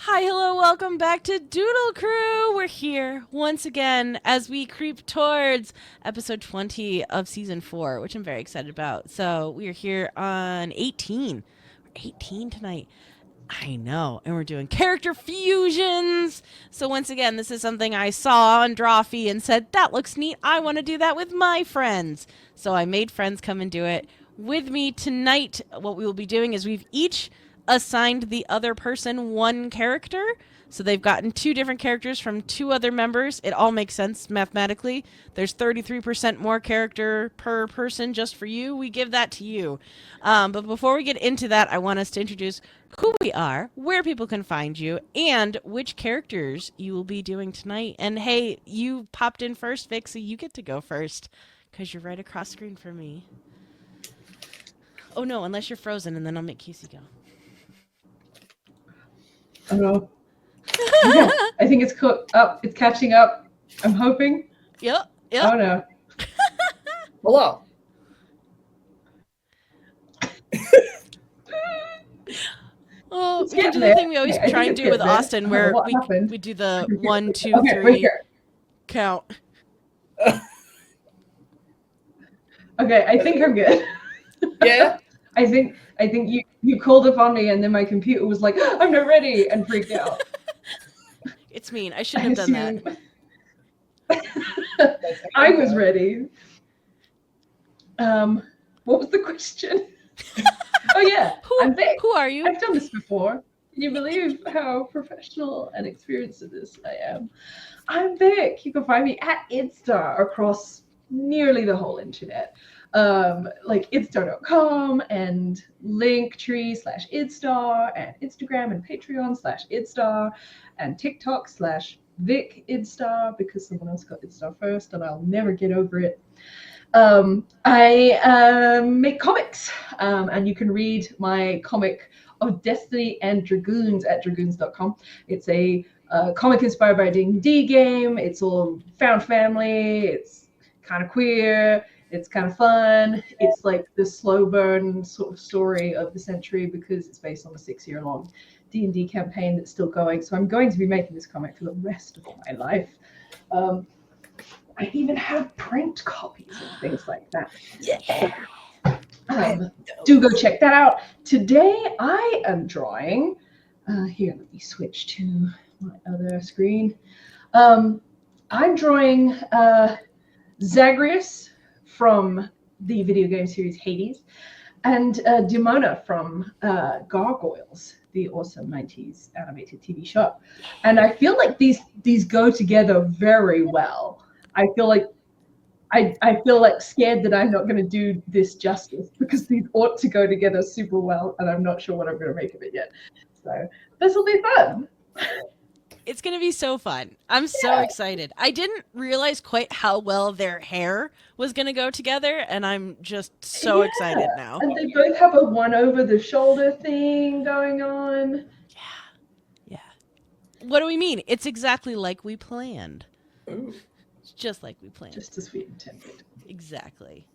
Hi, hello, welcome back to Doodle Crew. We're here once again as we creep towards episode 20 of season 4, which I'm very excited about. So, we are here on 18. We're 18 tonight. I know, and we're doing character fusions. So, once again, this is something I saw on Drawfee and said, that looks neat. I want to do that with my friends. So, I made friends come and do it with me tonight. What we will be doing is we've each assigned the other person one character. So they've gotten two different characters from two other members. It all makes sense mathematically. There's 33% more character per person just for you. We give that to you. But before we get into that, I want us to introduce who we are, where people can find you, and which characters you will be doing tonight. And hey, you popped in first, Vic, so you get to go first because you're right across screen from me. Oh no, unless you're frozen, and then I'll make Kaycie go. Oh, yeah, I think it's up. It's catching up. I'm hoping. Yep. Oh no. Hello. Oh, we can do the thing we always try and do with Austin, where we do the 1, 2, 3 count. Okay, I think I'm good. Yeah. I think you called upon me, and then my computer was like, "I'm not ready," and freaked out. It's mean. I shouldn't have done that. I was ready. What was the question? Oh yeah, I'm Vic. Who are you? I've done this before. Can you believe how professional and experienced at this I am? I'm Vic. You can find me at Idstar across nearly the whole internet. Like idstar.com and linktr.ee/idstar and Instagram and Patreon /idstar and TikTok /VicIdstar because someone else got Idstar first and I'll never get over it. I make comics, and you can read my comic of Destiny and Dragoons at dragoons.com. It's a comic inspired by a D&D game. It's all found family. It's kind of queer. It's kind of fun. It's like the slow burn sort of story of the century because it's based on a 6-year-long D&D campaign that's still going. So I'm going to be making this comic for the rest of my life. I even have print copies and things like that. Yeah. Do go check that out. Today I am drawing. Here, let me switch to my other screen. I'm drawing Zagreus from the video game series Hades and Demona from Gargoyles, the awesome 90s animated TV show. And I feel like these go together very well. I feel like scared that I'm not going to do this justice because these ought to go together super well, and I'm not sure what I'm going to make of it yet. So this will be fun. It's going to be so fun. I'm so excited. I didn't realize quite how well their hair was going to go together, and I'm just so excited now. And they both have a one over the shoulder thing going on. Yeah. What do we mean? It's exactly like we planned. Ooh. Just like we planned. Just as we intended. Exactly.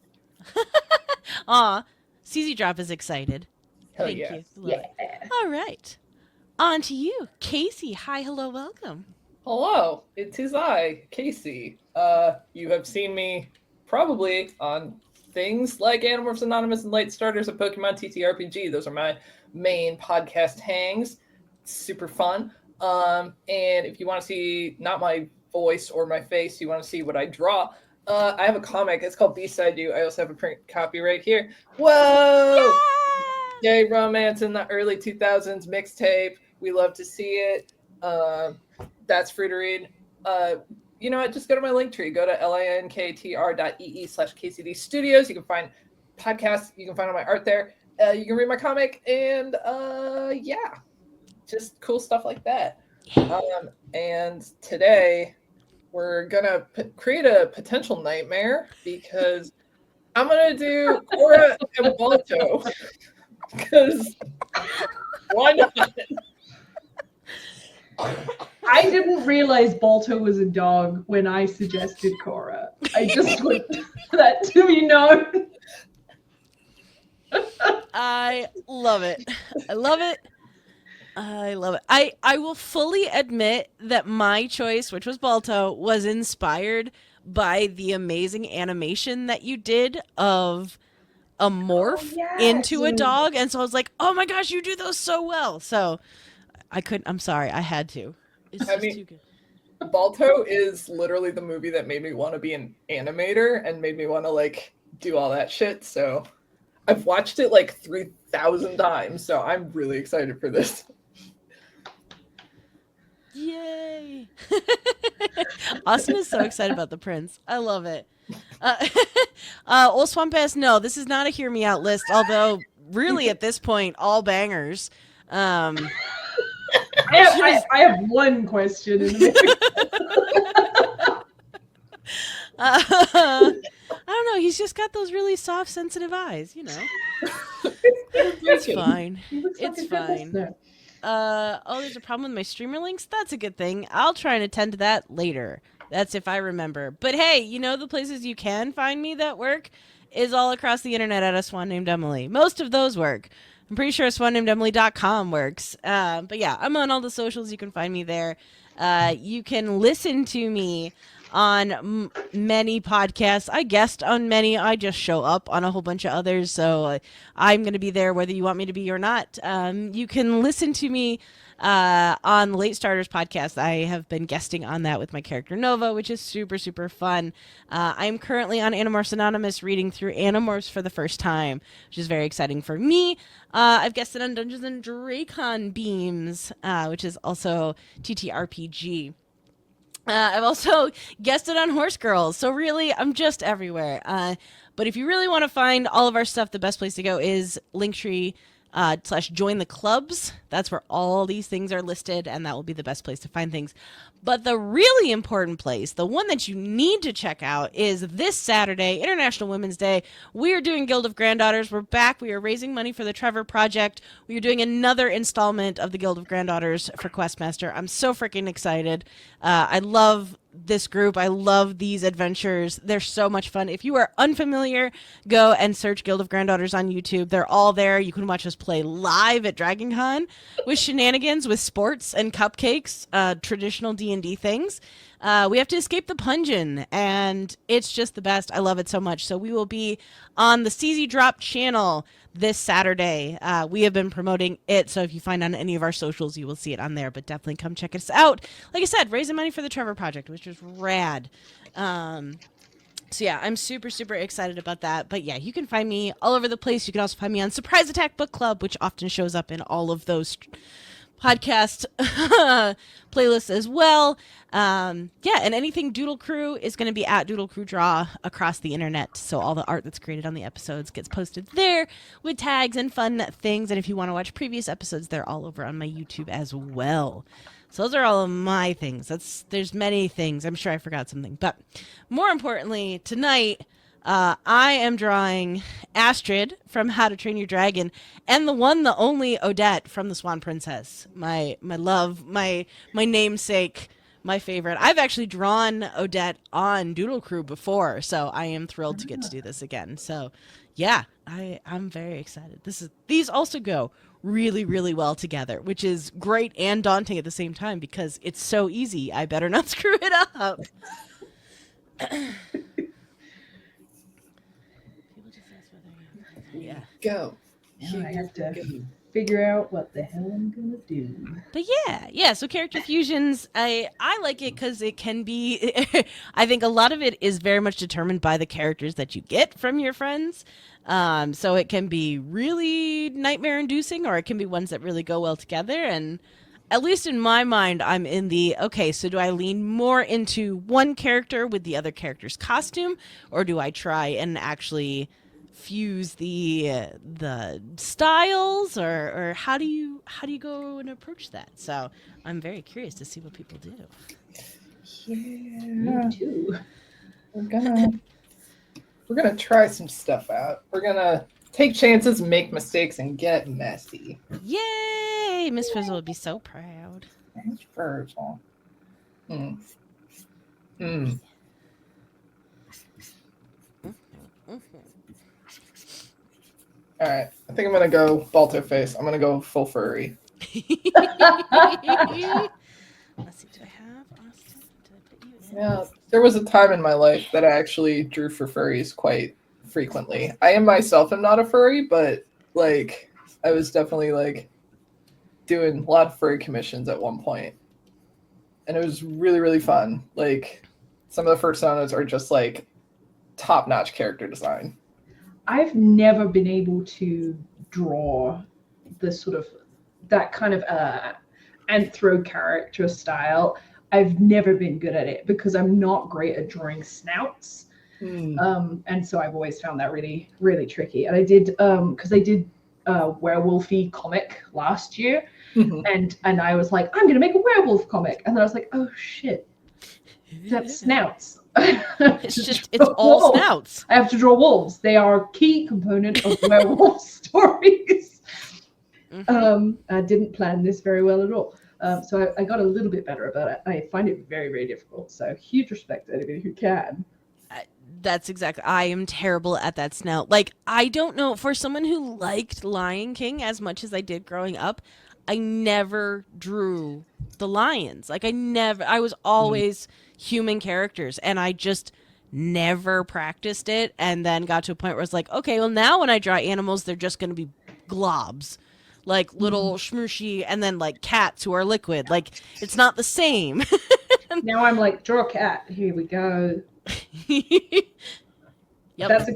Aw, CZ Drop is excited. Hell Thank yeah. you. Love it. All right. On to you, Kaycie. Hi, hello, welcome. Hello, it is I, Kaycie. You have seen me probably on things like Animorphs Anonymous and Light Starters of Pokemon TTRPG. Those are my main podcast hangs. It's super fun. And if you want to see not my voice or my face, you want to see what I draw, I have a comic. It's called B-Side You. I also have a print copy right here. Whoa! Yay, romance in the early 2000s mixtape. We love to see it. That's free to read. You know what? Just go to my link tree. Go to linktr.ee/KCD Studios. You can find podcasts. You can find all my art there. You can read my comic. And yeah, just cool stuff like that. And today we're gonna create a potential nightmare because I'm gonna do Cora and Balto because why not? I didn't realize Balto was a dog when I suggested Cora. I just want that to be known. I love it. I love it. I love it. I will fully admit that my choice, which was Balto, was inspired by the amazing animation that you did of a morph yes. into a dog. And so I was like, oh my gosh, you do those so well. So I couldn't, I'm sorry, I had to. It's I just mean, too good. Balto is literally the movie that made me want to be an animator and made me want to like do all that shit. So I've watched it like 3,000 times. So I'm really excited for this. Yay! Austin is so excited about the prince. I love it. Old Swamp ass, no, this is not a hear me out list, although really at this point, all bangers. I have one question in the I don't know, he's just got those really soft, sensitive eyes, you know. It's fine. It's fine. Oh, there's a problem with my streamer links? That's a good thing. I'll try and attend to that later. That's if I remember. But hey, you know the places you can find me that work is all across the internet at a Swan named Emily. Most of those work. I'm pretty sure swannamedemily.com works. But yeah, I'm on all the socials. You can find me there. You can listen to me on many podcasts. I guest on many. I just show up on a whole bunch of others. So I'm going to be there whether you want me to be or not. You can listen to me on the Late Starters podcast. I have been guesting on that with my character Nova, which is super, super fun. I'm currently on Animorphs Anonymous reading through Animorphs for the first time, which is very exciting for me. I've guested on Dungeons and Dracon Beams, which is also TTRPG. I've also guested on Horse Girls, so really, I'm just everywhere. But if you really want to find all of our stuff, the best place to go is Linktree / join the clubs. That's where all these things are listed, and that will be the best place to find things. But the really important place, the one that you need to check out, is this Saturday, International Women's Day. We are doing Guild of Granddaughters. We're back. We are raising money for the Trevor Project. We are doing another installment of the Guild of Granddaughters for Questmaster. I'm so freaking excited. I love this group. I love these adventures. They're so much fun. If you are unfamiliar, go and search Guild of Granddaughters on YouTube. They're all there. You can watch us play live at DragonCon with shenanigans, with sports and cupcakes, traditional D&D things. We have to escape the pungeon, and it's just the best. I love it so much. So we will be on the CZ Drop channel this Saturday. We have been promoting it, so if you find on any of our socials, you will see it on there, but definitely come check us out. Like I said, raising money for the Trevor Project, which is rad. So yeah, I'm super, super excited about that. But yeah, you can find me all over the place. You can also find me on Surprise Attack Book Club, which often shows up in all of those podcast playlists as well. Yeah, and anything Doodle Crew is going to be at Doodle Crew Draw across the internet. So all the art that's created on the episodes gets posted there with tags and fun things. And if you want to watch previous episodes, they're all over on my YouTube as well. So those are all of my things. There's many things. I'm sure I forgot something. But more importantly, tonight, I am drawing Astrid from How to Train Your Dragon and the one, the only Odette from the Swan Princess. My love, my namesake, my favorite. I've actually drawn Odette on Doodle Crew before, so I am thrilled to get to do this again. So yeah, I'm very excited. These also go really, really well together, which is great and daunting at the same time because it's so easy. I better not screw it up. Yeah. Go. Now I have to figure out what the hell I'm gonna do. But yeah. So character fusions, I like it because it can be. I think a lot of it is very much determined by the characters that you get from your friends. So it can be really nightmare-inducing, or it can be ones that really go well together. And at least in my mind, I'm in the okay. So do I lean more into one character with the other character's costume, or do I try and actually fuse the styles, or how do you go and approach that? So I'm very curious to see what people do. Yeah, Me too. We're gonna try some stuff out. We're gonna take chances, make mistakes, and get messy. Yay! Miss Frizzle would be so proud. Thanks, Frizzle. All right, I think I'm gonna go Balto face. I'm gonna go full furry. Let's see, do I have Austin? Did I put you in? Yeah, there was a time in my life that I actually drew for furries quite frequently. I am myself am not a furry, but like I was definitely like doing a lot of furry commissions at one point. And it was really, really fun. Like some of the first sonos are just like top-notch character design. I've never been able to draw the sort of that kind of anthro character style. I've never been good at it because I'm not great at drawing snouts. And so I've always found that really, really tricky. And I did because I did a werewolfy comic last year, and I was like, I'm gonna make a werewolf comic, and then I was like, oh shit, that's snouts. It's all wolves. snouts. I have to draw wolves. They are a key component of werewolf stories. I didn't plan this very well at all. So I got a little bit better about it. I find it very, very difficult. So huge respect to anybody who can. That's exactly. I am terrible at that snout. Like, I don't know. For someone who liked Lion King as much as I did growing up, I never drew the lions. Like, I was always human characters, and I just never practiced it. And then got to a point where it's like, okay, well, now when I draw animals, they're just going to be globs. Like little schmooshy, and then like cats who are liquid. Like, it's not the same. Now I'm like, draw a cat. Here we go. Yep. That's a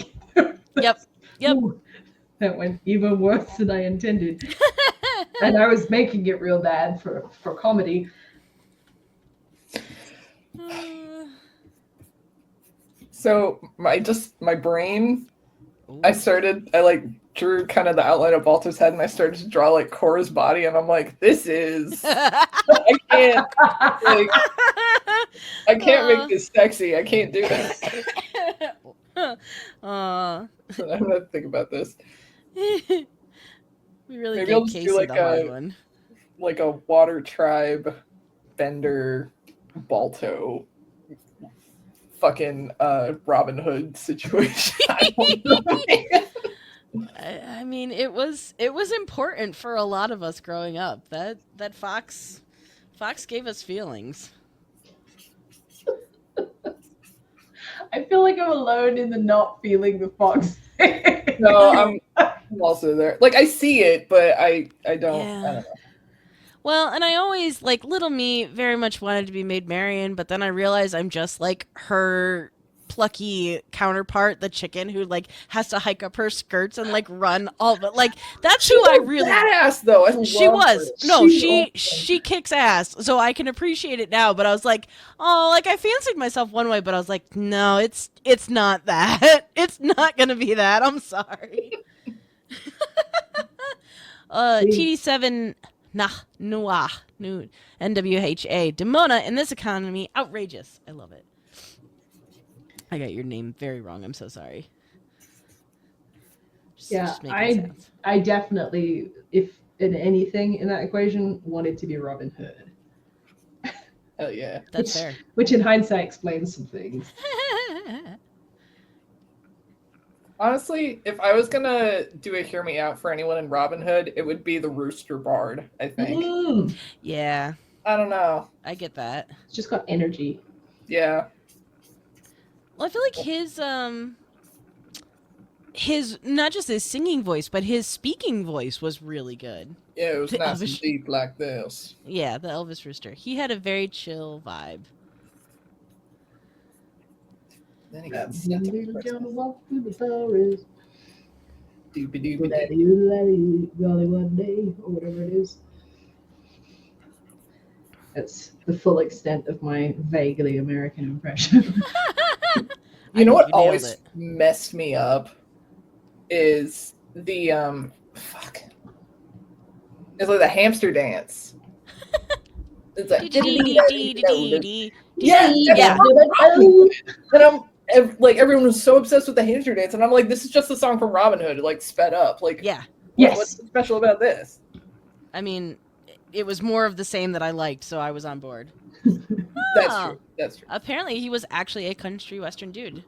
Yep. Ooh, that went even worse than I intended. And I was making it real bad for comedy. So my brain, I like drew kind of the outline of Balto's head, and I started to draw like Cora's body, and I'm like, this is I can't make this sexy. I can't do this. I'm gonna think about this. We really Maybe gave I'll just do Kaycie like the hard one. like a water tribe bender Balto fucking Robin Hood situation. I mean, it was important for a lot of us growing up. That Fox gave us feelings. I feel like I'm alone in the not feeling the fox. No, I'm also there. Like I see it, but I don't. Yeah. I don't know. Well, and I always, like, little me very much wanted to be Maid Marian, but then I realized I'm just like her plucky counterpart, the chicken who like has to hike up her skirts and like run all, but like that's who I really badass though. She was. Her. No, She's she kicks ass. So I can appreciate it now, but I was like, oh, like I fancied myself one way, but I was like, no, it's not that. It's not gonna be that. I'm sorry. TD7 NWHA Demona in this economy, outrageous. I love it. I got your name very wrong. I'm so sorry. Just I definitely, if in anything in that equation, wanted to be Robin Hood. Hell yeah. That's fair. Which in hindsight explains some things. Honestly, if I was gonna do a hear me out for anyone in Robin Hood, it would be the Rooster Bard, I think. Yeah. I don't know. I get that. It's just got energy. Yeah. Well, I feel like his not just his singing voice, but his speaking voice was really good. Yeah, it was nice and deep like this. Yeah, the Elvis Rooster. He had a very chill vibe. Then he got Little John walked through the forest. doopy. Golly one day, or whatever it is. That's the full extent of my vaguely American impression. You know what always messed me up is the it's like the hamster dance. It's like yeah. And I'm like, everyone was so obsessed with the hamster dance, and I'm like, this is just a song from Robin Hood, like sped up. Like, yeah, yes. What's special about this? I mean, it was more of the same that I liked, so I was on board. That's true. That's true. Apparently, he was actually a country western dude.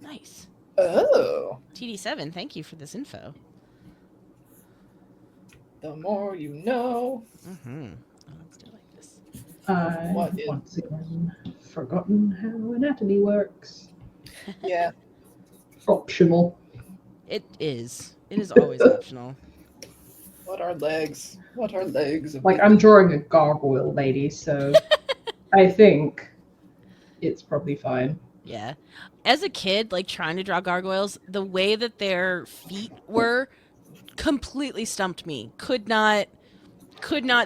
Nice. Oh. TD7, thank you for this info. The more you know. Mm-hmm. Let's do it like this. I've once again forgotten how anatomy works. Yeah. Optional. It is. It is always optional. What are legs? What are legs? Of Like, the- I'm drawing a gargoyle lady, so I think it's probably fine. Yeah. As a kid, like trying to draw gargoyles, the way that their feet were completely stumped me. Could not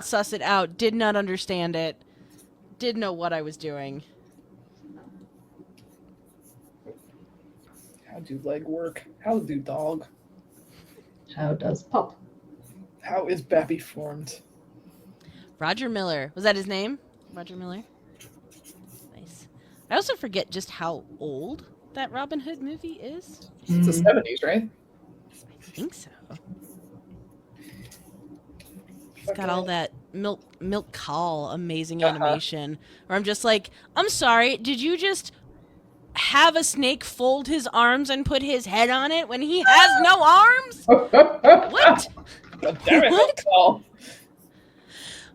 suss it out. Did not understand it. Didn't know what I was doing. How do leg work? How do dog? How does pup? How is Babby formed? Roger Miller. Was that his name? Roger Miller? Nice. I also forget just how old that Robin Hood movie is. It's the 70s, right? I think so. It's got all that milk call amazing animation where I'm just like, I'm sorry, did you just have a snake fold his arms and put his head on it when he has no arms? What? God damn it, What? Call.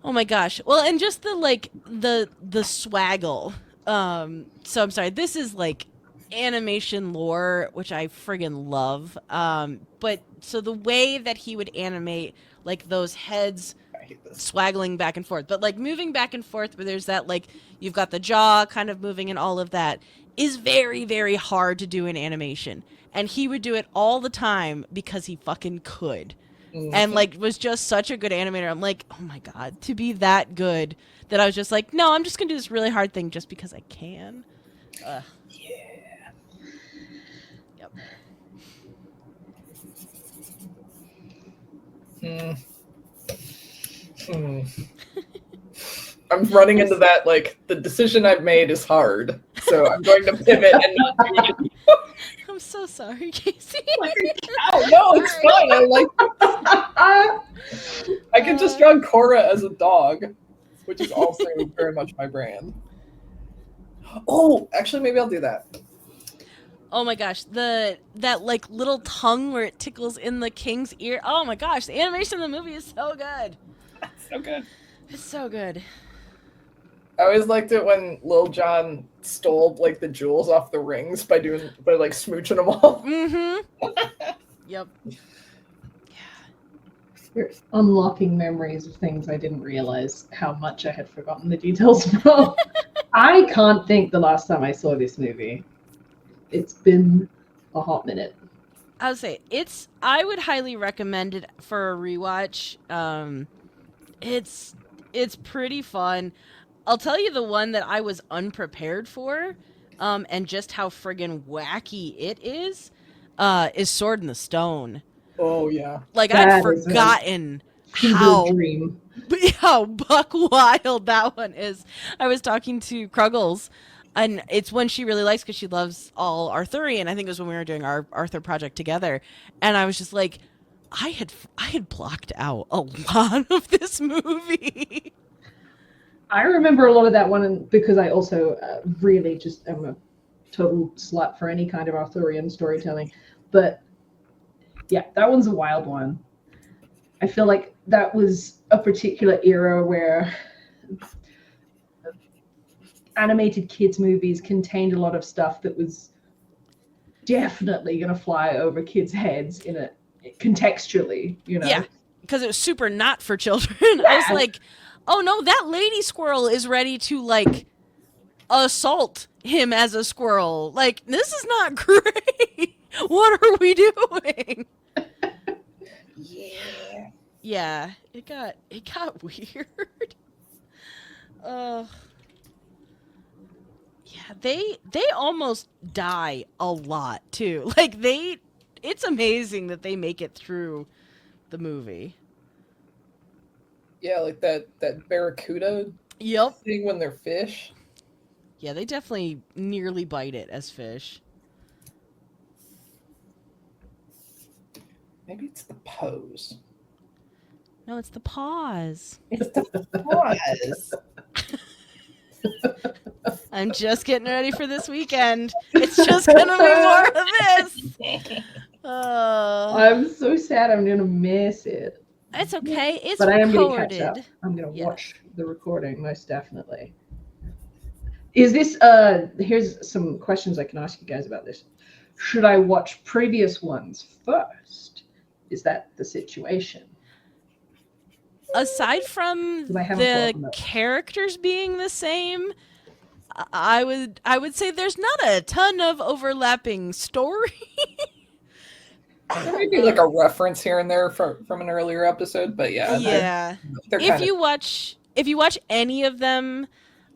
Oh my gosh. Well, and just the swaggle. So I'm sorry. This is like animation lore, which I friggin' love. But so the way that he would animate like those heads I hate this. swaggling back and forth, but like moving back and forth where there's that like you've got the jaw kind of moving and all of that is very, very hard to do in animation. And he would do it all the time because he fucking could. And like was just such a good animator. I'm like, oh my god, to be that good that I was just like, no, I'm just gonna do this really hard thing just because I can. Yeah. Yep. I'm running into that, like, the decision I've made is hard, so I'm going to pivot and not do it. I'm so sorry, Kaycie. Oh, no, it's fine. I can just draw Cora as a dog, which is also very much my brand. Oh, actually, maybe I'll do that. Oh my gosh, that like little tongue where it tickles in the king's ear. Oh my gosh, the animation in the movie is so good. So good. It's so good. I always liked it when Lil Jon stole like the jewels off the rings by like smooching them all. Mm-hmm. Yep. You're unlocking memories of things I didn't realize how much I had forgotten the details from. I can't think the last time I saw this movie. It's been a hot minute. I would say I would highly recommend it for a rewatch. It's pretty fun. I'll tell you the one that I was unprepared for, and just how friggin' wacky it is Sword in the Stone. Oh yeah. Like That I'd is a forgotten Fever dream. how buck wild that one is. I was talking to Kruggles, and it's one she really likes because she loves all Arthurian. I think it was when we were doing our Arthur project together, and I was just like, I had blocked out a lot of this movie. I remember a lot of that one because I also really just am a total slut for any kind of Arthurian storytelling. But yeah, that one's a wild one. I feel like that was a particular era where animated kids movies contained a lot of stuff that was definitely going to fly over kids' heads in a contextually, you know. Yeah, because it was super not for children. I was like, oh no, that lady squirrel is ready to like assault him as a squirrel. Like, this is not great. What are we doing? Yeah. Yeah, it got weird. Yeah, they almost die a lot too. Like it's amazing that they make it through the movie. Yeah, like that barracuda Yep. thing when they're fish. Yeah, they definitely nearly bite it as fish. Maybe it's the pose. No, it's the paws. It's the pause. I'm just getting ready for this weekend. It's just gonna be more of this. I'm so sad I'm gonna miss it. It's okay. It's But I am going to recorded. catch up. I'm going to Yeah. watch the recording, most definitely. Is this, here's some questions I can ask you guys about this. Should I watch previous ones first? Is that the situation? Aside from 'Cause I haven't caught up the on those. characters being the same, I would say there's not a ton of overlapping story. There may be like a reference here and there from an earlier episode, but yeah, Yeah. they're If kind you watch any of them,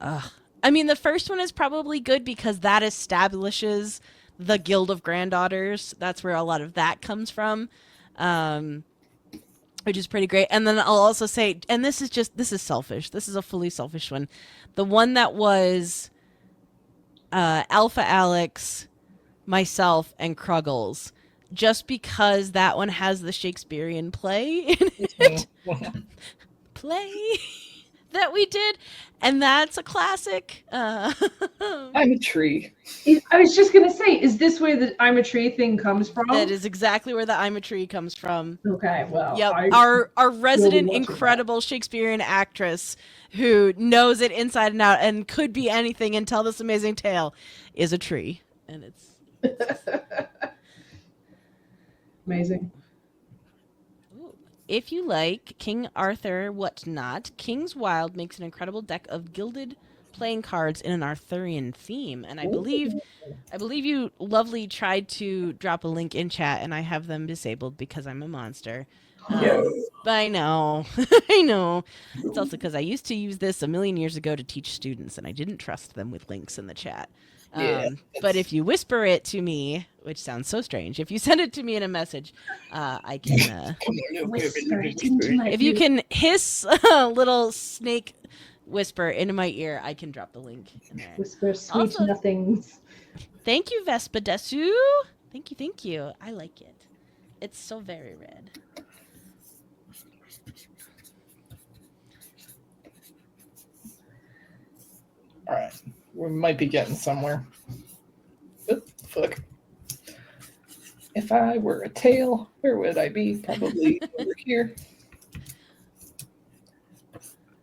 I mean the first one is probably good because that establishes the Guild of Granddaughters. That's where a lot of that comes from. Which is pretty great. And then I'll also say, and this is selfish. This is a fully selfish one. The one that was Alpha Alex, myself, and Kruggles. Just because that one has the Shakespearean play in it. Play that we did. And that's a classic. I'm a tree. I was just going to say, is this where the I'm a tree thing comes from? That is exactly where the I'm a tree comes from. Okay, well. Yep. Our resident incredible Shakespearean actress who knows it inside and out and could be anything and tell this amazing tale is a tree. And it's amazing. If you like King Arthur Whatnot, King's Wild makes an incredible deck of gilded playing cards in an Arthurian theme. And I believe you lovely tried to drop a link in chat and I have them disabled because I'm a monster. But I know. I know. It's also because I used to use this a million years ago to teach students and I didn't trust them with links in the chat. But if you whisper it to me, which sounds so strange, if you send it to me in a message, I can whisper it into my if you can hiss a little snake whisper into my ear, I can drop the link in there. Whisper sweet Also, nothings. Thank you, Vespa Desu. Thank you. I like it. It's so very red. All right, we might be getting somewhere. Oh, fuck. If I were a tail, where would I be? Probably over here.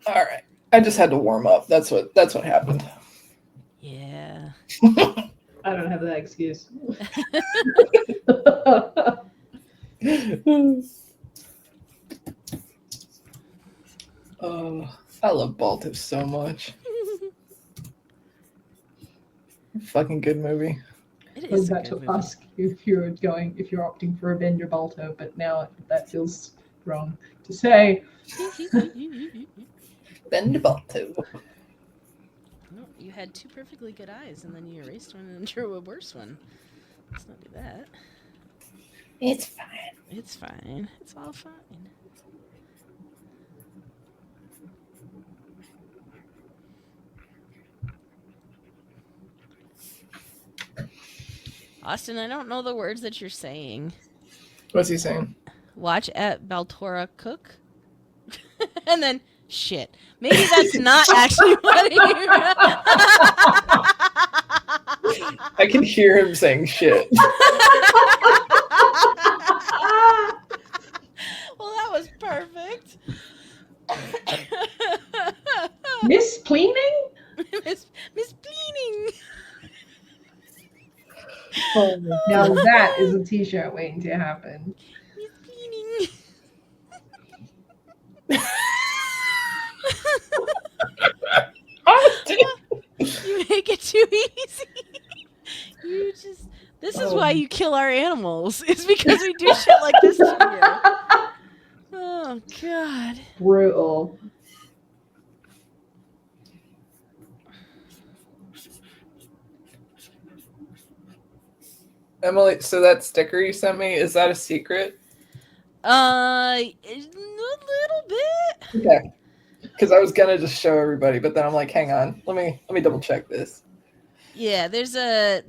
All right, I just had to warm up. That's what happened. Yeah. I don't have that excuse. Oh, I love Balto so much. Fucking good movie. It I was is a about good to movie. ask if you're opting for a Bender Balto, but now that feels wrong to say. Bend Balto. No, you had two perfectly good eyes, and then you erased one and drew a worse one. Let's not do that. It's fine. It's fine. It's all fine. Austin, I don't know the words that you're saying. What's he saying? Watch at Baltora cook. And then, shit. Maybe that's not actually what he... I can hear him saying shit. Well, that was perfect. Miss Pleening? Miss Pleening. Now that is a t-shirt waiting to happen. Miss Pleening. You make it too easy. You just... This is why you kill our animals. It's because we do shit like this to you. Oh, God. Brutal. Emily, so that sticker you sent me, is that a secret? A little bit. Okay. Because I was gonna just show everybody, but then I'm like, hang on, let me double check this. Yeah, there's a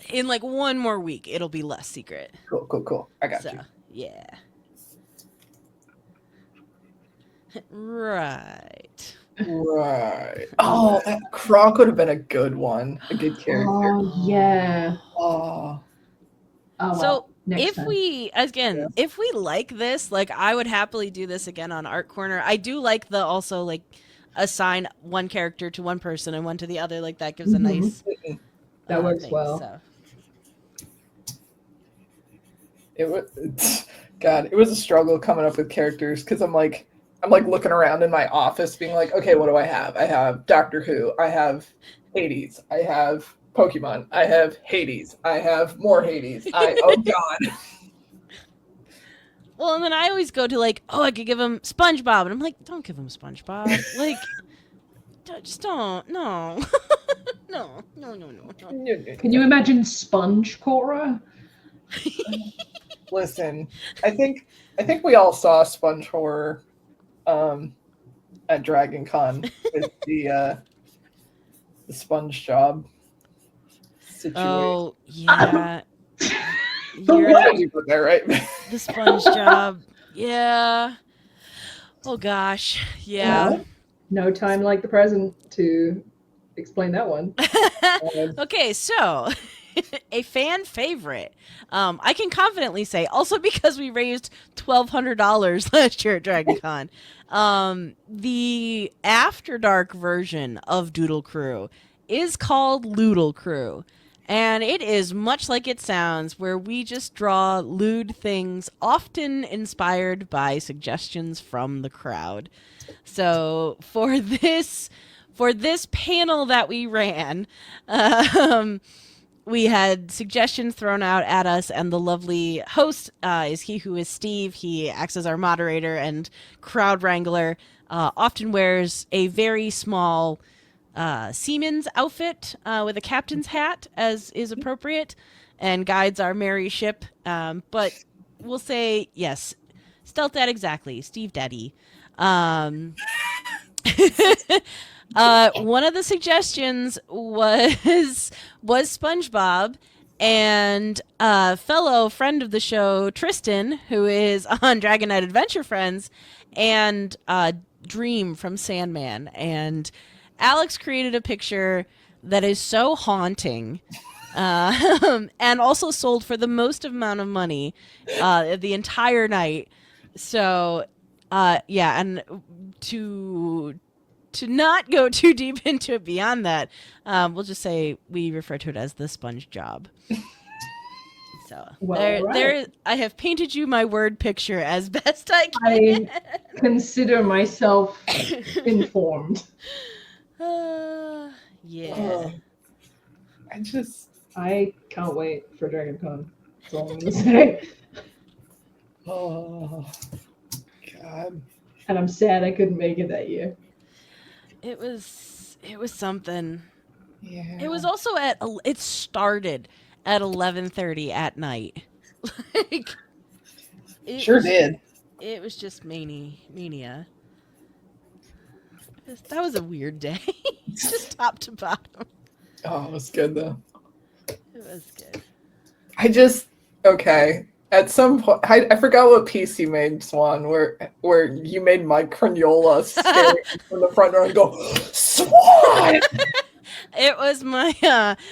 in like one more week it'll be less secret. Cool. I got you. Yeah. Right. Oh, that Croc would have been a good one. A good character. Oh, yeah. Oh. Oh, well. So next time. If we like this, like I would happily do this again on Art Corner. I do like the also like assign one character to one person and one to the other. Like that gives a nice that works thing, well. So. It was God. It was a struggle coming up with characters because I'm like looking around in my office, being like, okay, what do I have? I have Doctor Who. I have Hades. I have Pokemon. I have Hades. I have more Hades. Oh God. Well, and then I always go to like, oh, I could give him SpongeBob, and I'm like, don't give him SpongeBob. Like, just don't. No. No. Can you imagine Sponge Cora? Listen, I think we all saw Sponge Horror at Dragon Con with the sponge job situation. Oh yeah. You were there, right? The sponge job. Yeah. Oh gosh. Yeah. No time like the present to explain that one. Okay, so a fan favorite. I can confidently say, also because we raised $1,200 last year at Dragon Con, the After Dark version of Doodle Crew is called Loodle Crew. And it is much like it sounds, where we just draw lewd things, often inspired by suggestions from the crowd. So for this panel that we ran, we had suggestions thrown out at us, and the lovely host is he who is Steve. He acts as our moderator and crowd wrangler. Often wears a very small seaman's outfit with a captain's hat, as is appropriate, and guides our merry ship. But we'll say, yes, Stealth Dad exactly, Steve Daddy. One of the suggestions was SpongeBob, and fellow friend of the show, Tristan, who is on Dragon Knight Adventure Friends, and Dream from Sandman. And Alex created a picture that is so haunting, and also sold for the most amount of money the entire night. So, yeah, and to not go too deep into it beyond that, we'll just say we refer to it as the sponge job. So there, I have painted you my word picture as best I can. I consider myself informed. Yeah. I can't wait for Dragon Con. That's all I'm gonna say. Oh God. And I'm sad I couldn't make it that year. It was something. Yeah. It was also it started at 11:30 at night. Like, did. It was just mania. That was a weird day. Just top to bottom. Oh, it was good though. It was good. Okay. At some point, I forgot what piece you made, Swan, where you made Mike Craignola stare from the front row and go, Swan! It was my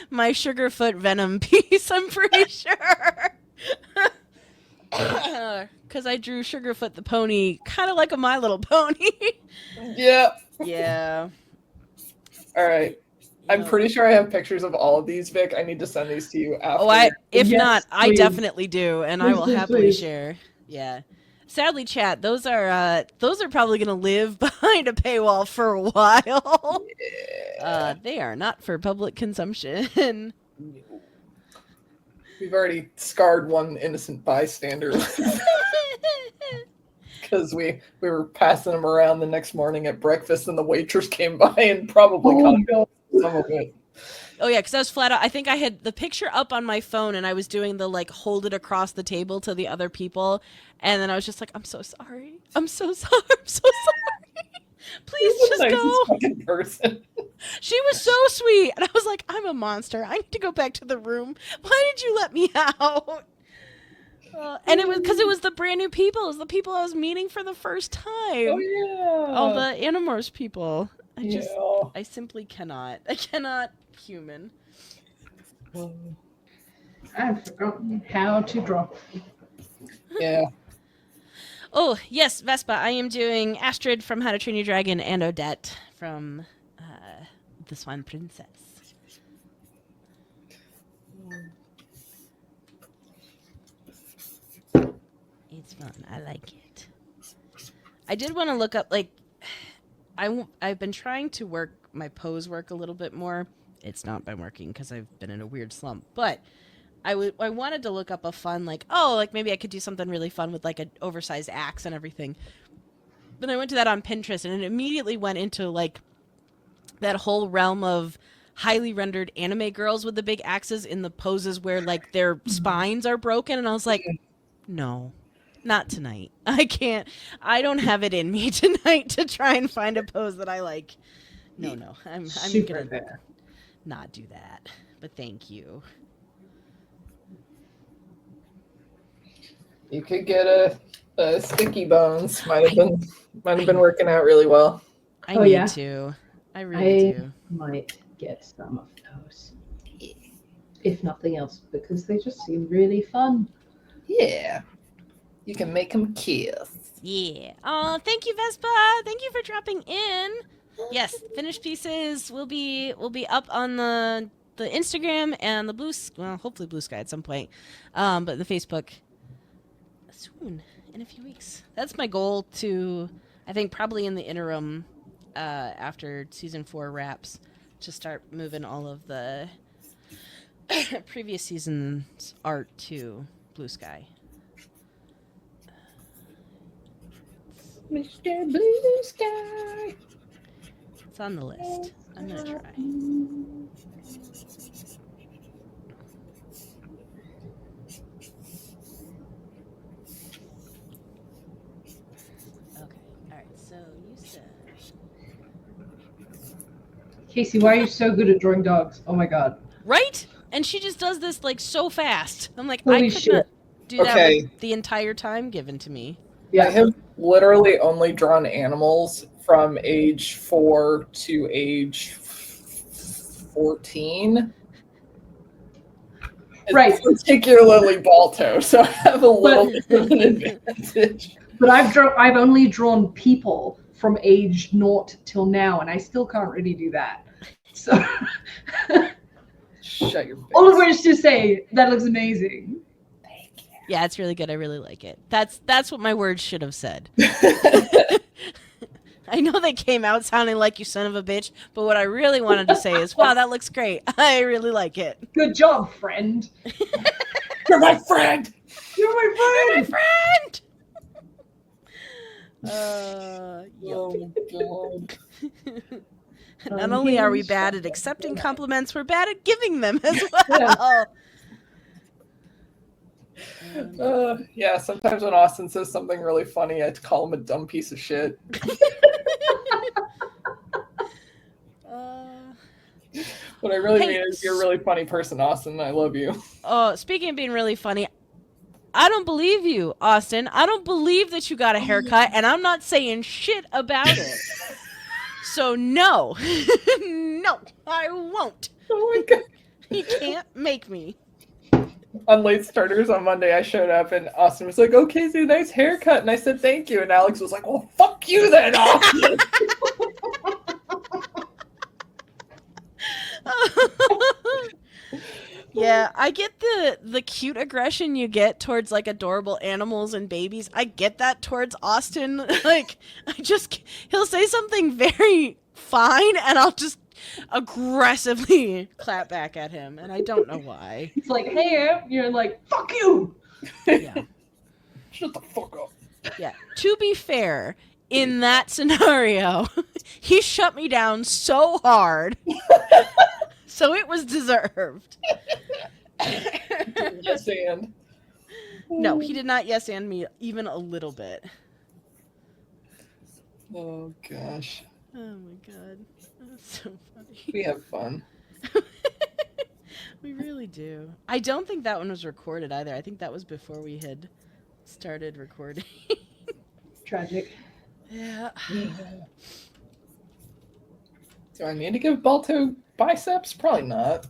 my Sugarfoot Venom piece, I'm pretty sure. Because I drew Sugarfoot the pony kind of like a My Little Pony. Yeah. Yeah. All right. I'm pretty sure I have pictures of all of these, Vic. I need to send these to you after. Oh, if Yes, not, I please. definitely do, and I will Please, happily please. share. Yeah. Sadly, chat, those are probably gonna live behind a paywall for a while. Yeah. They are not for public consumption. We've already scarred one innocent bystander because we were passing them around the next morning at breakfast, and the waitress came by and probably caught some of it. Oh yeah, because I was flat out. I think I had the picture up on my phone, and I was doing the like hold it across the table to the other people, and then I was just like, "I'm so sorry. I'm so sorry. I'm so sorry. Please just go." Fucking person. She was so sweet, and I was like, "I'm a monster. I need to go back to the room. Why did you let me out?" And it was because it was the brand new people. It was the people I was meeting for the first time. Oh yeah. All the Animorphs people. Yeah. I simply cannot. I cannot human. I've forgotten how to draw. Yeah. Oh, yes, Vespa. I am doing Astrid from How to Train Your Dragon and Odette from The Swan Princess. It's fun. I like it. I did want to look up, like, I've been trying to work my pose work a little bit more. It's not been working because I've been in a weird slump. But I wanted to look up a fun, like, oh, like maybe I could do something really fun with like an oversized axe and everything. But I went to that on Pinterest and it immediately went into like that whole realm of highly rendered anime girls with the big axes in the poses where like their spines are broken. And I was like, no, not tonight. I can't. I don't have it in me tonight to try and find a pose that I like. No. I'm Super gonna fair. not do that. But thank you. You could get a sticky bones. Might have been working out really well. I Oh, need yeah? to. I really do. Might get some of those. If nothing else, because they just seem really fun. Yeah. You can make them kiss. Yeah. Oh, thank you, Vespa. Thank you for dropping in. Yes, finished pieces will be up on the Instagram and the hopefully Blue Sky at some point. But the Facebook soon, in a few weeks. That's my goal to, I think probably in the interim, after season 4 wraps, to start moving all of the previous season's art to Blue Sky. Mr. Blue Sky. It's on the list. I'm gonna try. Okay. All right. So you said. Kaycie, why are you so good at drawing dogs? Oh my god. Right? And she just does this like so fast. I'm like, Holy I could shit. not do that Okay. with the entire time given to me. I have literally only drawn animals from age 4 to age 14. Right. Particularly Balto, so I have a little bit of an advantage. But I've only drawn people from age 0 till now, and I still can't really do that. So Shut your face. all of which to say that looks amazing. Yeah, it's really good. I really like it. That's what my words should have said. I know they came out sounding like you son of a bitch, but what I really wanted to say is, wow, that looks great. I really like it. Good job, friend. You're my friend! You're my You're friend. my friend! Oh my god. Not only are we bad at accepting compliments, we're bad at giving them as well. Yeah, sometimes when Austin says something really funny, I call him a dumb piece of shit. What I really mean is you're a really funny person, Austin. I love you. Oh, speaking of being really funny, I don't believe you, Austin. I don't believe that you got a haircut, and I'm not saying shit about it. So no, no, I won't. Oh my god. You can't make me. On Late Starters on Monday, I showed up and Austin was like, "Oh, Kaycie, nice haircut," and I said, "Thank you." And Alex was like, "Well, fuck you then, Austin." Yeah, I get the cute aggression you get towards like adorable animals and babies. I get that towards Austin. Like, he'll say something very fine and I'll just aggressively clap back at him, and I don't know why. It's like, hey, you're like, fuck you. Yeah. Shut the fuck up. Yeah. To be fair, in that scenario, he shut me down so hard. So it was deserved. Yes, and. No, he did not yes and me even a little bit. Oh gosh. Oh my god. That's so funny. We have fun. We really do. I don't think that one was recorded either. I think that was before we had started recording. Tragic. Yeah. Do I need to give Balto biceps? Probably not.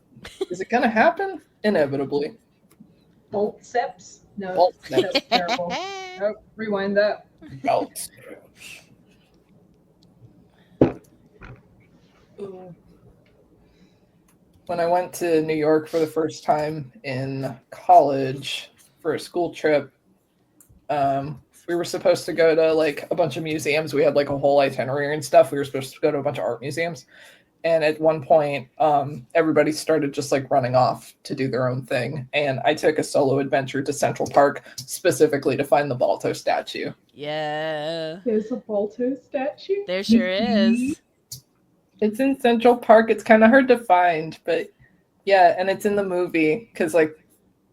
Is it gonna happen? Inevitably. Boltceps? No, Boltceps. that's terrible. Nope, rewind that. Belt. Ooh. When I went to New York for the first time in college for a school trip, we were supposed to go to like a bunch of museums. We had like a whole itinerary and stuff. We were supposed to go to a bunch of art museums. And at one point, everybody started just like running off to do their own thing. And I took a solo adventure to Central Park specifically to find the Balto statue. Yeah. There's a Balto statue? There sure is. It's in Central Park. It's kind of hard to find, but yeah, and it's in the movie because like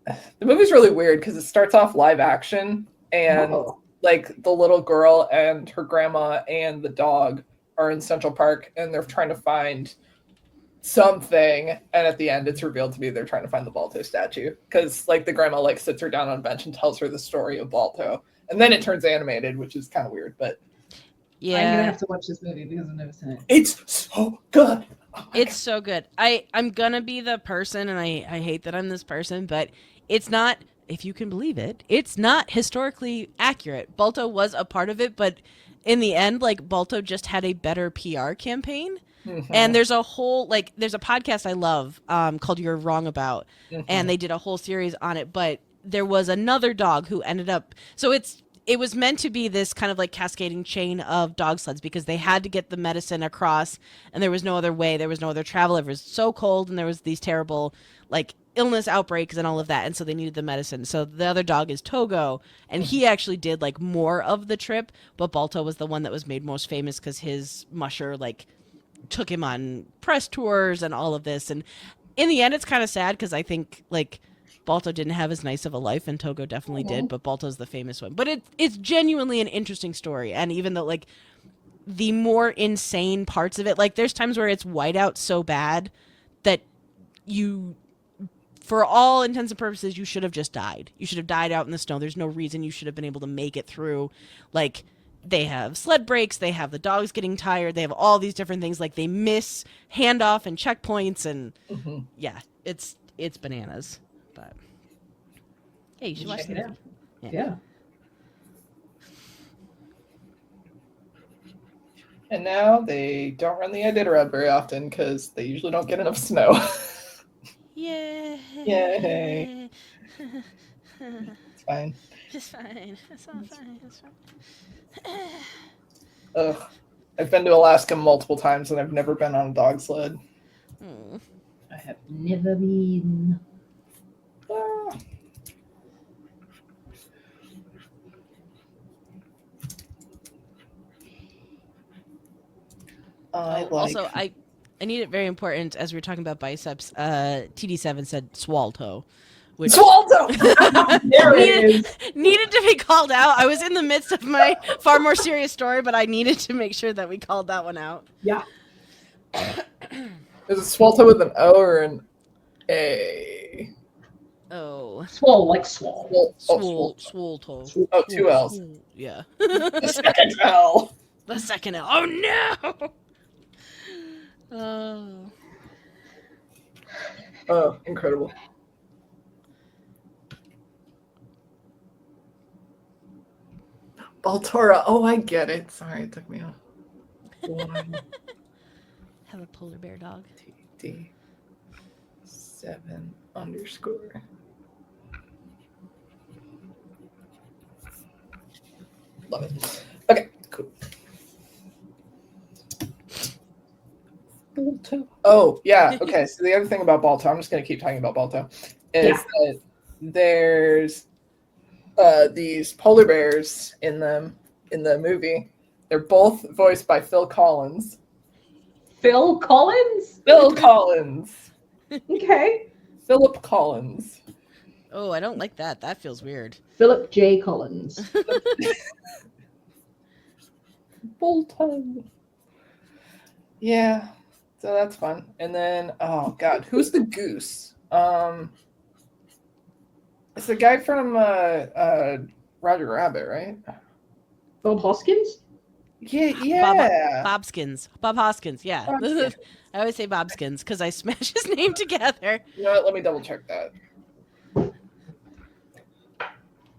the movie's really weird because it starts off live action and like the little girl and her grandma and the dog are in Central Park and they're trying to find something, and at the end it's revealed to be they're trying to find the Balto statue because like the grandma like sits her down on a bench and tells her the story of Balto, and then it turns animated, which is kind of weird, but Yeah. I'm gonna have to watch this movie because I've never seen it. it's so good. Oh it's so good. I'm gonna be the person, and I hate that I'm this person, but it's not, if you can believe it, it's not historically accurate. Balto was a part of it, but in the end, like, Balto just had a better PR campaign. Mhm. And there's a whole, like, there's a podcast I love called You're Wrong About, and they did a whole series on it, but there was another dog who ended up, so it was meant to be this kind of like cascading chain of dog sleds because they had to get the medicine across and there was no other way. There was no other travel. It was so cold and there was these terrible like illness outbreaks and all of that. And so they needed the medicine. So the other dog is Togo, and he actually did like more of the trip, but Balto was the one that was made most famous because his musher like took him on press tours and all of this. And in the end, it's kind of sad because I think like Balto didn't have as nice of a life, and Togo definitely did, but Balto's the famous one. But it's genuinely an interesting story, and even though, like, the more insane parts of it, like, there's times where it's whiteout so bad that you, for all intents and purposes, you should have just died. You should have died out in the snow. There's no reason you should have been able to make it through. Like, they have sled breaks, they have the dogs getting tired, they have all these different things, like, they miss handoff and checkpoints, and, yeah, it's bananas. But hey, you should watch Check the it movie. out. Yeah. And now they don't run the Iditarod very often because they usually don't get enough snow. Yay! Yay! It's fine. It's fine. It's all fine. It's fine. Ugh. I've been to Alaska multiple times and I've never been on a dog sled. I have never been. Ah. Also, I need it very important as we were talking about biceps. TD7 said swalto. Which Swalto! There it is. needed to be called out. I was in the midst of my far more serious story, but I needed to make sure that we called that one out. Yeah. Is it swalto with an O or an A? Oh. Swole, like swole. Swolto. Oh, two L's. Yeah. The second L. The second L. Oh no! Oh. Oh, incredible. Baltora. Oh, I get it. Sorry, it took me a while. Have a polar bear dog. TD 7 underscore. Love it. Okay, cool. Balto. Oh, yeah. Okay, so the other thing about Balto, I'm just going to keep talking about Balto, is that there's these polar bears in the movie. They're both voiced by Phil Collins. Phil Collins? Phil Collins. Okay. Philip Collins. Oh, I don't like that. That feels weird. Philip J. Collins. Bolton. Yeah, so that's fun. And then, oh god, who's the goose? It's the guy from Roger Rabbit, right? Bob Hoskins? Yeah. Bobskins. Bob Hoskins, yeah. Bobskins. I always say Bobskins because I smash his name together. You know what? Let me double check that.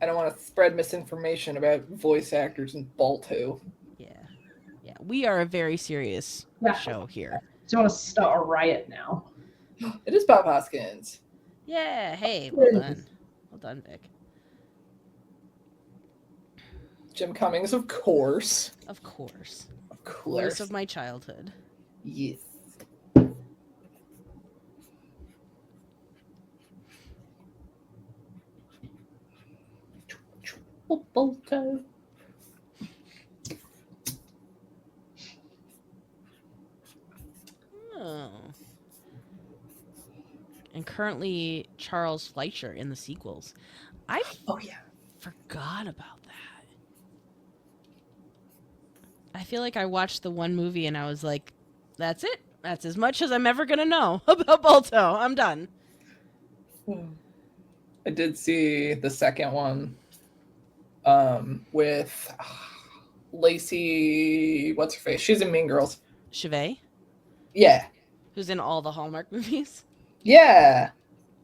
I don't want to spread misinformation about voice actors in Balto. Yeah. Yeah. We are a very serious show here. Do you want to start a riot now? It is Bob Hoskins. Yeah. Hey, well done. Well done, Vic. Jim Cummings, of course. Of course. Of course. Voice of my childhood. Yes. Balto. Oh. And currently Charles Fleischer in the sequels. I forgot about that. I feel like I watched the one movie and I was like, that's it. That's as much as I'm ever going to know about Balto. I'm done. I did see the second one with Lacey, what's her face? She's in Mean Girls. Chevet? Yeah. Who's in all the Hallmark movies? Yeah.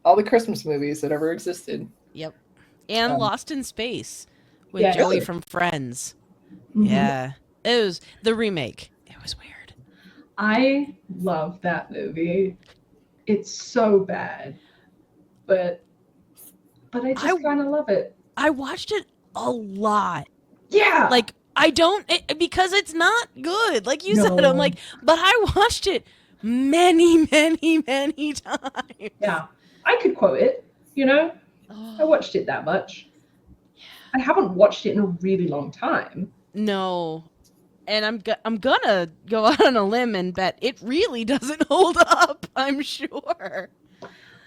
All the Christmas movies that ever existed. Yep. And Lost in Space with Joey from Friends. Mm-hmm. Yeah. It was the remake. It was weird. I love that movie. It's so bad. But I just kind of love it. I watched it a lot. Yeah. Like, I don't, because it's not good. Like you said, I'm like, but I watched it many, many, many times. Yeah. I could quote it, you know? Oh. I watched it that much. Yeah. I haven't watched it in a really long time. No. And I'm gonna go out on a limb and bet it really doesn't hold up, I'm sure.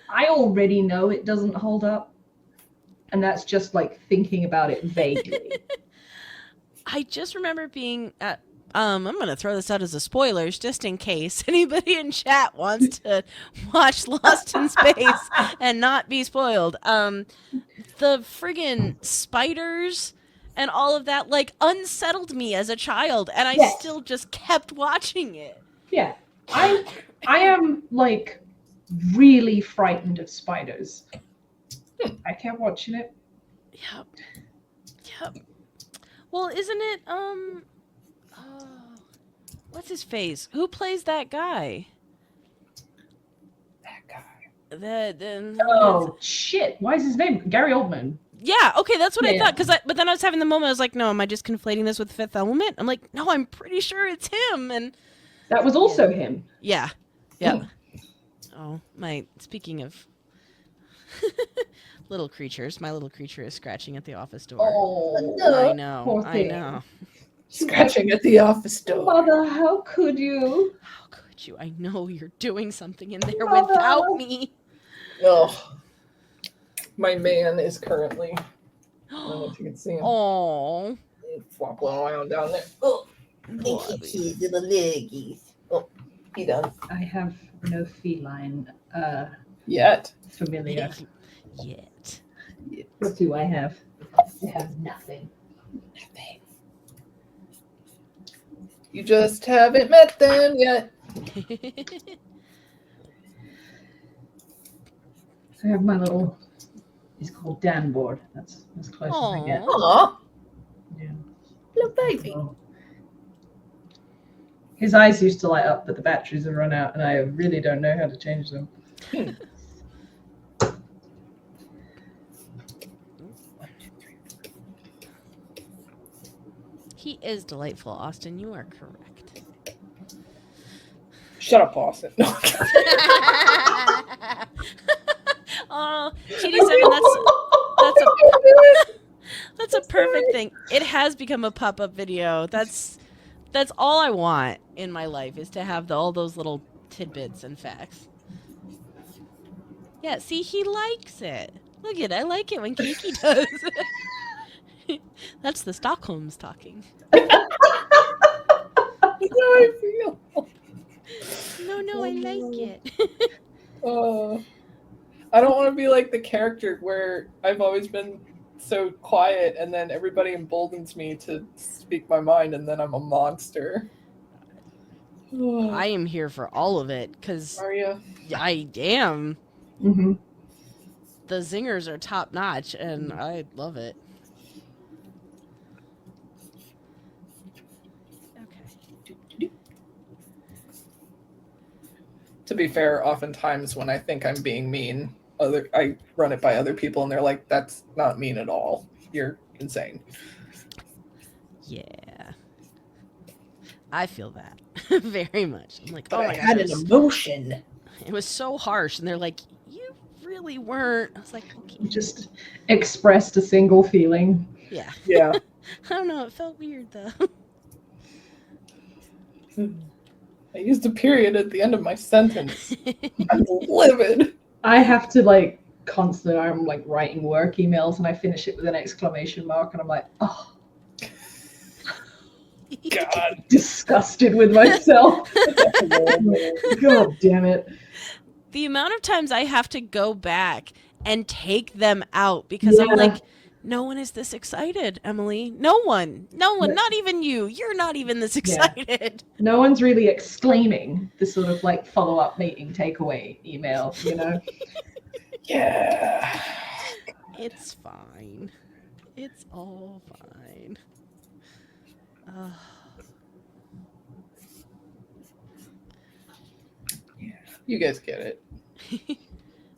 I already know it doesn't hold up. And that's just like thinking about it vaguely. I just remember being at, I'm going to throw this out as a spoilers just in case anybody in chat wants to watch Lost in Space and not be spoiled. The friggin' spiders and all of that like unsettled me as a child and I still just kept watching it. Yeah. I am like really frightened of spiders. I kept watching it. Yep. Well, isn't it, what's his face? Who plays that guy? That guy. Oh, shit. Why is his name? Gary Oldman. Yeah, okay, that's what I thought. But then I was having the moment, I was like, no, am I just conflating this with Fifth Element? I'm like, no, I'm pretty sure it's him. And that was also him. Yeah. Yeah. Oh, speaking of little creatures, my little creature is scratching at the office door. Oh, no. I know. Scratching at the office door. Mother, how could you? How could you? I know you're doing something in there without me. Oh, my man is currently, I don't know if you can see him. Oh. Flopping around down there. Oh, kitties, little leggies. Oh, he done. I have no feline Yet. familiar. Yet. What do I have? I have nothing. Nothing. You just haven't met them yet. I have my little, he's called Dan board. That's as close as I get. Aww. Yeah. Little baby. So, his eyes used to light up, but the batteries have run out, and I really don't know how to change them. He is delightful, Austin. You are correct. Shut up, Austin. No. Oh, GD7, that's a perfect thing. It has become a pop-up video. That's all I want in my life is to have all those little tidbits and facts. Yeah, see, he likes it. Look at it. I like it when Kaycie does. That's the Stockholms talking. That's how I feel. No, I like it. I don't want to be like the character where I've always been so quiet and then everybody emboldens me to speak my mind and then I'm a monster. I am here for all of it because Are you? I am. Mm-hmm. the zingers are top notch, and I love it. Okay. To be fair, oftentimes when I think I'm being mean, I run it by other people, and they're like, "That's not mean at all. You're insane." Yeah. I feel that very much. I'm like, But oh I my gosh, had an emotion. it was so harsh, and they're like, you really weren't. I was like, okay. Just expressed a single feeling. Yeah. Yeah. I don't know. It felt weird though. I used a period at the end of my sentence. I'm livid. I have to like constantly. I'm like writing work emails, and I finish it with an exclamation mark, and I'm like, oh, God. disgusted with myself. God damn it. The amount of times I have to go back and take them out because I'm Yeah. like, no one is this excited, Emily. No one. Yeah. Not even you. You're not even this excited. No one's really exclaiming the sort of like follow-up meeting takeaway email, you know? Yeah. It's fine. It's all fine. You guys get it.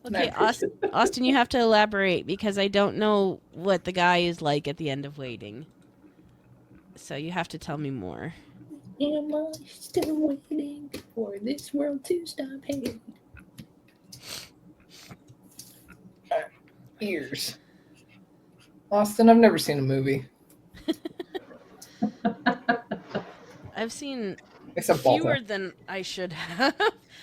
Okay, Nice. Austin, you have to elaborate because I don't know what the guy is like at the end of waiting. So you have to tell me more. Am I still waiting for this world to stop hating? Ears. Austin, I've never seen a movie. I've seen Except fewer Baltimore. than I should have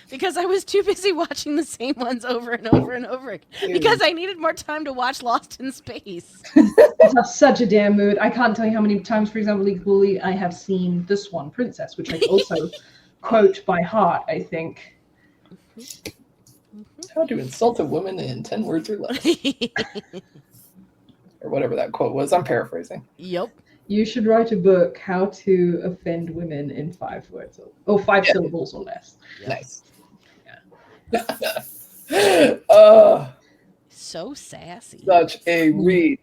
because I was too busy watching the same ones over and over and over again because I needed more time to watch Lost in Space. It's such a damn mood. I can't tell you how many times, for example, equally, I have seen The Swan Princess, which I also quote by heart, I think. How to insult a woman in 10 words or less. Or whatever that quote was. I'm paraphrasing. Yep. You should write a book, How to Offend Women in 5 words or 5 syllables or less. Yep. Nice. So sassy. Such a read.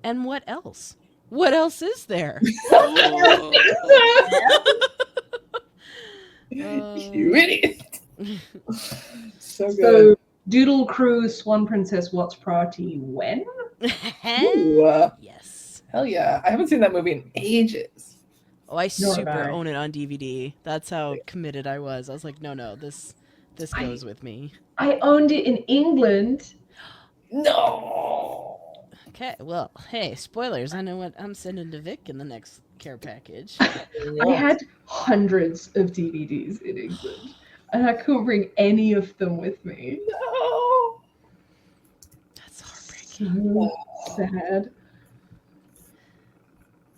And what else? What else is there? You idiot. So good. So, Doodle Crew, Swan Princess, What's Priority, when? Ooh, Yes. hell yeah. I haven't seen that movie in ages. Oh, I Nor super have I. own it on DVD. That's how committed I was. I was like, no, this goes with me. I owned it in England. No. Okay, well, hey, spoilers. I know what I'm sending to Vic in the next care package. I had hundreds of DVDs in England, and I couldn't bring any of them with me. No. That's heartbreaking. So sad.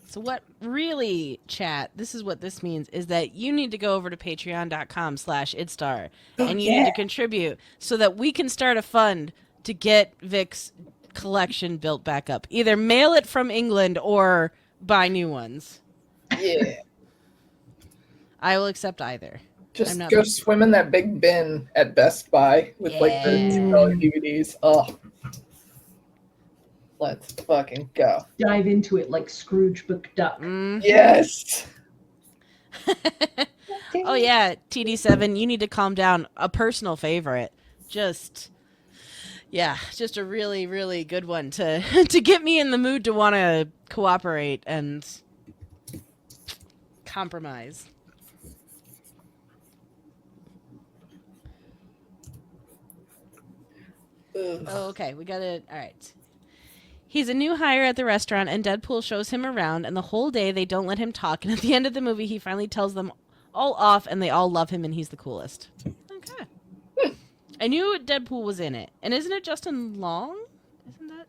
So what really, chat, this is what this means, is that you need to go over to patreon.com/idstar and you need to contribute so that we can start a fund to get Vic's collection built back up. Either mail it from England or buy new ones. Yeah. I will accept either. Just I'm not- go swim in that big bin at Best Buy with like the Yeah. $2 DVDs. Oh. Let's fucking go. Dive into it like Scrooge McDuck. Mhm. Yes. Oh yeah, TD7, you need to calm down. A personal favorite. Just a really, really good one to to get me in the mood to want to cooperate and compromise. Ugh. Oh, okay, we got it. All right. He's a new hire at the restaurant, and Deadpool shows him around, and the whole day they don't let him talk. And at the end of the movie, he finally tells them all off, and they all love him, and he's the coolest. Okay. I knew Deadpool was in it. And isn't it Justin Long? Isn't that?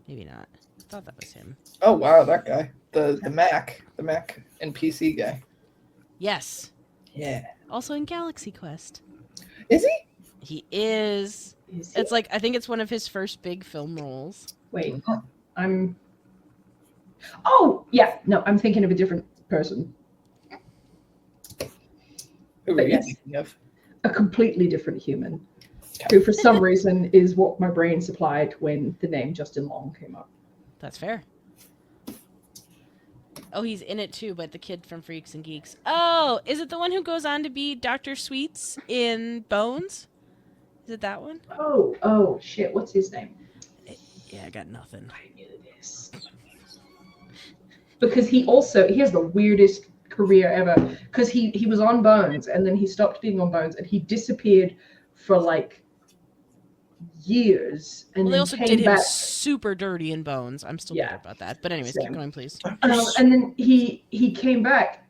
Maybe not. I thought that was him. Oh wow, that guy. The Mac and PC guy. Yes. Yeah. Also in Galaxy Quest. Is he? He is. Is he? It's like, I think it's one of his first big film roles. Wait, I'm. Oh, yeah. No, I'm thinking of a different person. Who are But you yes. thinking of? A completely different human. who for some reason is what my brain supplied when the name Justin Long came up. That's fair. Oh, he's in it too, but the kid from Freaks and Geeks. Oh, is it the one who goes on to be Dr. Sweets in Bones? Is it that one? Oh, shit. What's his name? Yeah, I got nothing. I knew this. Because he has the weirdest career ever. Because he was on Bones, and then he stopped being on Bones, and he disappeared for like years, and Well, they then also came did him back. super dirty in Bones. I'm still bitter about that. But anyways, keep going, please. And then he came back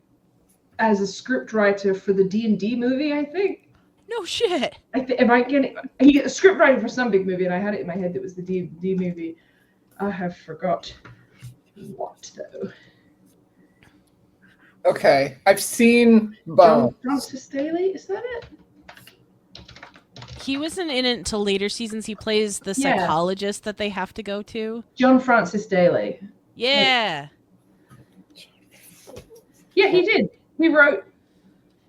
as a script writer for the D&D movie, I think. No shit. He a script writing for some big movie, and I had it in my head that was the D&D movie. I have forgot what though. Okay, I've seen Bones. John Francis Daly, is that it? He wasn't in it until later seasons. He plays the psychologist that they have to go to. John Francis Daly. Yeah. Yeah, he did. He wrote.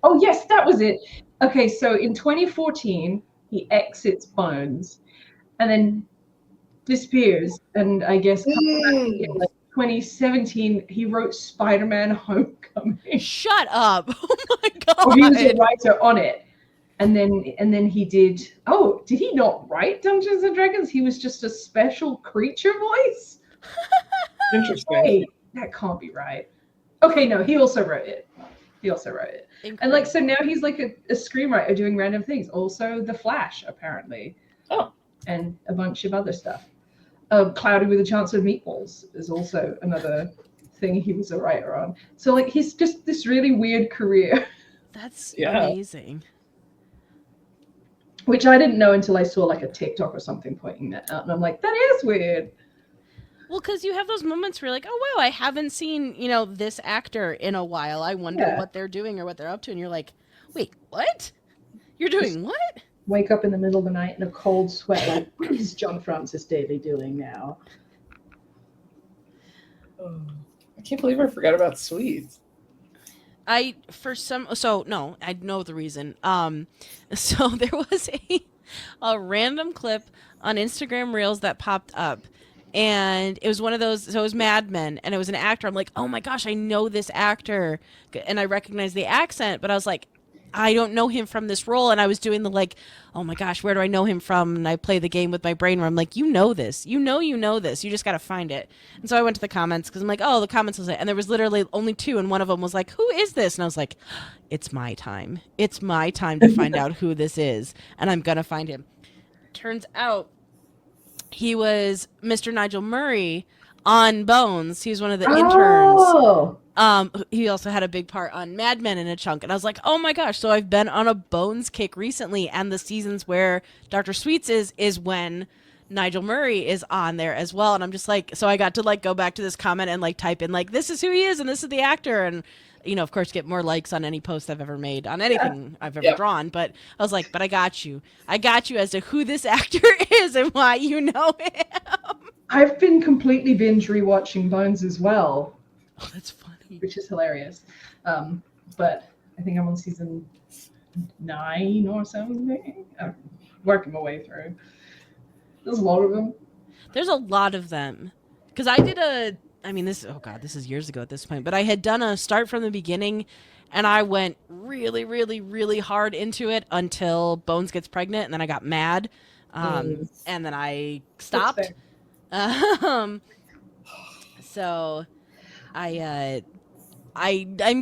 Oh yes, that was it. Okay, so in 2014 he exits Bones, and then disappears, and I guess comes back in like 2017 he wrote Spider-Man: Homecoming. Shut up! Oh my god! Or he was a writer on it, and then he did. Oh, did he not write Dungeons and Dragons? He was just a special creature voice. Interesting. Wait, that can't be right. Okay, no, he also wrote it. Incredible. And like, so now he's like a screenwriter doing random things. Also, The Flash, apparently. Oh. And a bunch of other stuff. Cloudy with a Chance of Meatballs is also another thing he was a writer on. So like, he's just this really weird career. That's amazing. Which I didn't know until I saw like a TikTok or something pointing that out. And I'm like, that is weird. Well, because you have those moments where you're like, oh, wow, I haven't seen, this actor in a while. I wonder what they're doing or what they're up to. And you're like, wait, what? You're doing what? Wake up in the middle of the night in a cold sweat. Like, what is John Francis Daly doing now? Oh, I can't believe I forgot about Sweets. I know the reason. So there was a random clip on Instagram Reels that popped up. And it was one of those, so it was Mad Men, and it was an actor. I'm like, oh my gosh, I know this actor. And I recognize the accent, but I was like, I don't know him from this role. And I was doing the like, oh my gosh, where do I know him from? And I play the game with my brain where I'm like, you know this. You know this. You just got to find it. And so I went to the comments because I'm like, oh, the comments was it. And there was literally only two. And one of them was like, who is this? And I was like, it's my time. It's my time to find out who this is. And I'm going to find him. Turns out he was Mr. Nigel Murray on Bones. He was one of the interns. Oh. He also had a big part on Mad Men in a chunk. And I was like, oh my gosh. So I've been on a Bones kick recently. And the seasons where Dr. Sweets is when Nigel Murray is on there as well. And I'm just like, so I got to like go back to this comment and like type in like, this is who he is and this is the actor. And of course, get more likes on any post I've ever made on anything I've ever drawn. But I was like, but I got you. I got you as to who this actor is and why you know him. I've been completely binge rewatching Bones as well. Oh, that's funny. Which is hilarious. But I think I'm on season 9 or something. I'm working my way through. There's a lot of them. There's a lot of them. Because I did this is years ago at this point, but I had done a start from the beginning, and I went really, really, really hard into it until Bones gets pregnant, and then I got mad, and then I stopped. So I'm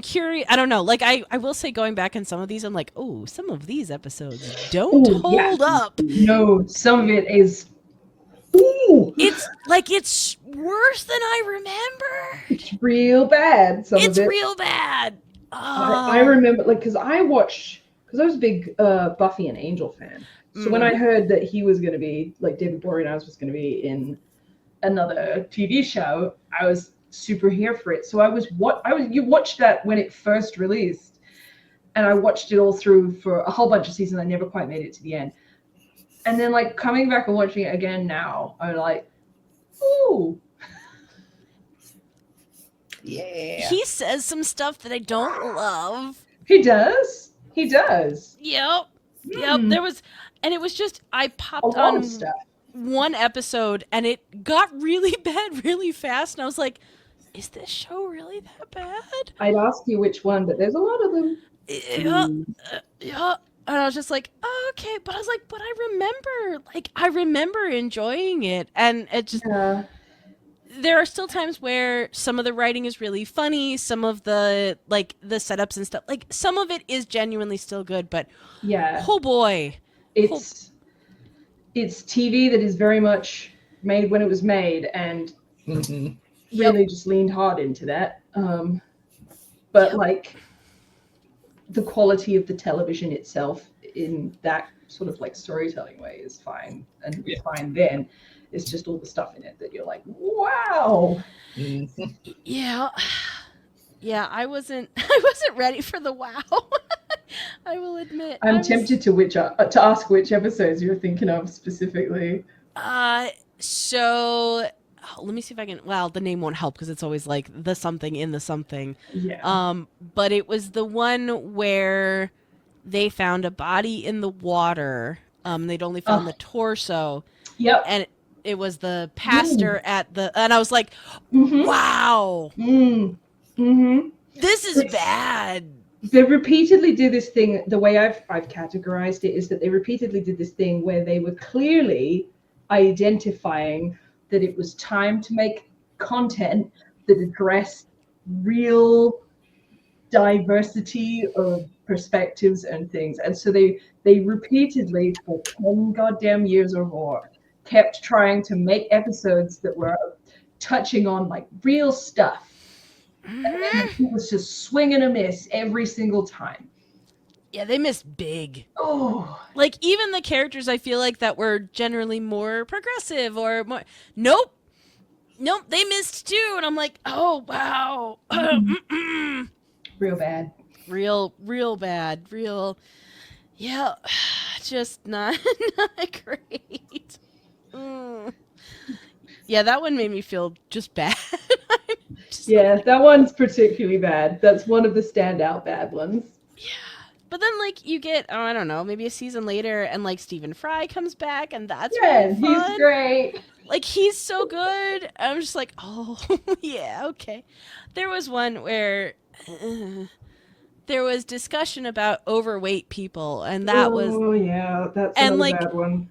curious. I don't know. Like I will say, going back in some of these, I'm like, oh, some of these episodes don't hold up. No, some of it is. Ooh. It's worse than I remember. It's real bad. It's real bad. I remember, because I was a big Buffy and Angel fan. So when I heard that he was going to be, like, David Boreanaz was going to be in another TV show, I was super here for it. So you watched that when it first released, and I watched it all through for a whole bunch of seasons. I never quite made it to the end. And then, like, coming back and watching it again now, I'm like, ooh. Yeah. He says some stuff that I don't love. He does. Yep. There was, And it was just, I A popped lot on of stuff. one episode and it got really bad really fast. And I was like, is this show really that bad? I'd ask you which one, but there's a lot of them. Yeah. Yeah. And I was just like, oh, okay. But I was like, but I remember enjoying it. And it just, Yeah. there are still times where some of the writing is really funny. Some of the, like, the setups and stuff, like, some of it is genuinely still good. But, Yeah. oh boy. It's TV that is very much made when it was made, and Mhm. really just leaned hard into that. But Yep. like the quality of the television itself in that sort of like storytelling way is fine, and Yeah. fine then. It's just all the stuff in it that you're like, wow. Mhm. Yeah. Yeah, I wasn't ready for the wow. I will admit. I'm tempted to ask which episodes you're thinking of specifically. So let me see if I can. Well, the name won't help because it's always like the something in the something. Yeah. But it was the one where they found a body in the water. They'd only found the torso, Yep. and it was the pastor at the. And I was like, Mm-hmm. wow, Mm-hmm. this is bad. They repeatedly do this thing. The way I've categorized it is that they repeatedly did this thing where they were clearly identifying that it was time to make content that addressed real diversity of perspectives and things. And so they repeatedly, for 10 goddamn years or more, kept trying to make episodes that were touching on like real stuff. And it was just swing and a miss every single time. Yeah, they missed big. Oh, Like, even the characters I feel like that were generally more progressive or more. Nope, they missed too. And I'm like, oh, wow. real bad. Real bad. Yeah, just not great. Yeah, that one made me feel just bad. Yeah, that one's particularly bad. That's one of the standout bad ones. Yeah. But then, like, you get, I don't know, maybe a season later, and, like, Stephen Fry comes back, and that's really fun. He's great. Like, he's so good. I'm just like, oh, yeah, okay. There was one where there was discussion about overweight people, and that was... Oh, yeah, that's and, another like, bad one.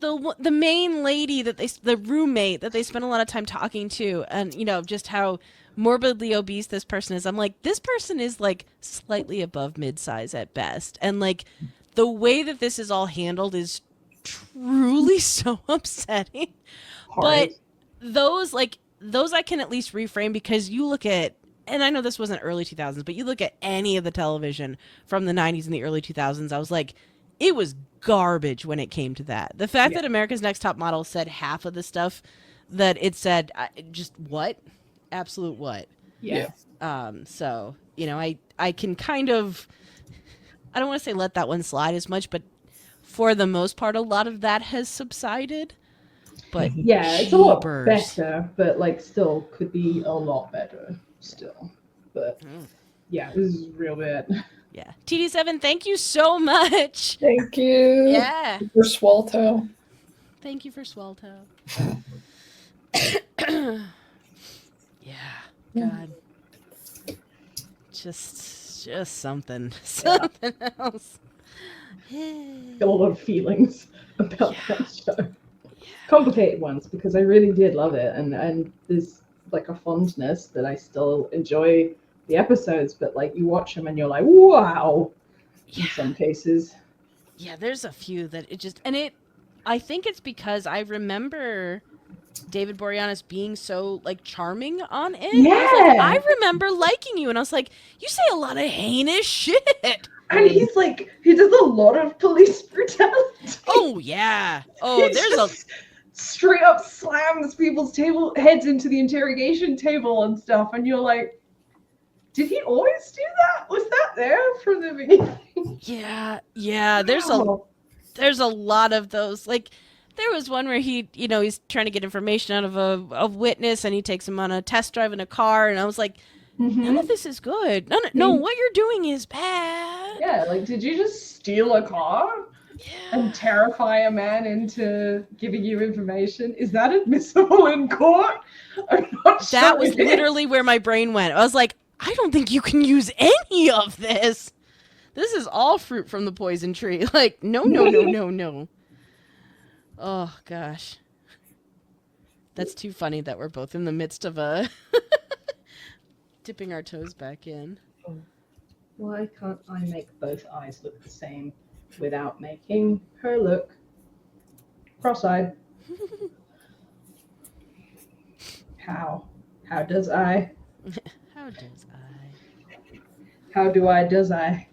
The main lady the roommate that they spent a lot of time talking to, and, you know, just how morbidly obese this person is. I'm like, this person is like slightly above mid-size at best. And like the way that this is all handled is truly so upsetting. Horrid. But those I can at least reframe, because you look at, and I know this wasn't early 2000s, but you look at any of the television from the 90s and the early 2000s, I was like, it was garbage when it came to that. The fact that America's Next Top Model said half of the stuff that it said, just what? Absolute what? Yeah. So, you know, I can kind of, I don't want to say let that one slide as much, but for the most part, a lot of that has subsided. But yeah, it's a lot better, but like still could be a lot better still. But yeah, this is real bad. Yeah. TD7, thank you so much. Thank you. Yeah. For Swalto. Thank you for Swalto. Yeah. God. Just something else. Got a lot of feelings about that show. Complicated ones, because I really did love it, and there's like a fondness that I still enjoy the episodes, but like you watch them and you're like, wow, in some cases. Yeah, there's a few that it just, and I think it's because I remember David Boreanaz being so like charming on it. Yeah. I remember liking you, and I was like, you say a lot of heinous shit. And he's like, he does a lot of police brutality. Oh yeah. Oh, He there's just straight up slams people's heads into the interrogation table and stuff, and you're like, did he always do that? Was that there from the beginning? Yeah. There's a lot of those. Like, there was one where he's trying to get information out of a witness, and he takes him on a test drive in a car, and I was like, none of this is good. No, what you're doing is bad. Yeah, like, did you just steal a car? and terrify a man into giving you information? Is that admissible in court? I'm not sure. That was literally where my brain went. I was like, I don't think you can use any of this. This is all fruit from the poison tree. Like, no, no, no, no, no. Oh, gosh. That's too funny that we're both in the midst of dipping our toes back in. Why can't I make both eyes look the same without making her look cross-eyed? How? How does I? How does I? How do I, does I?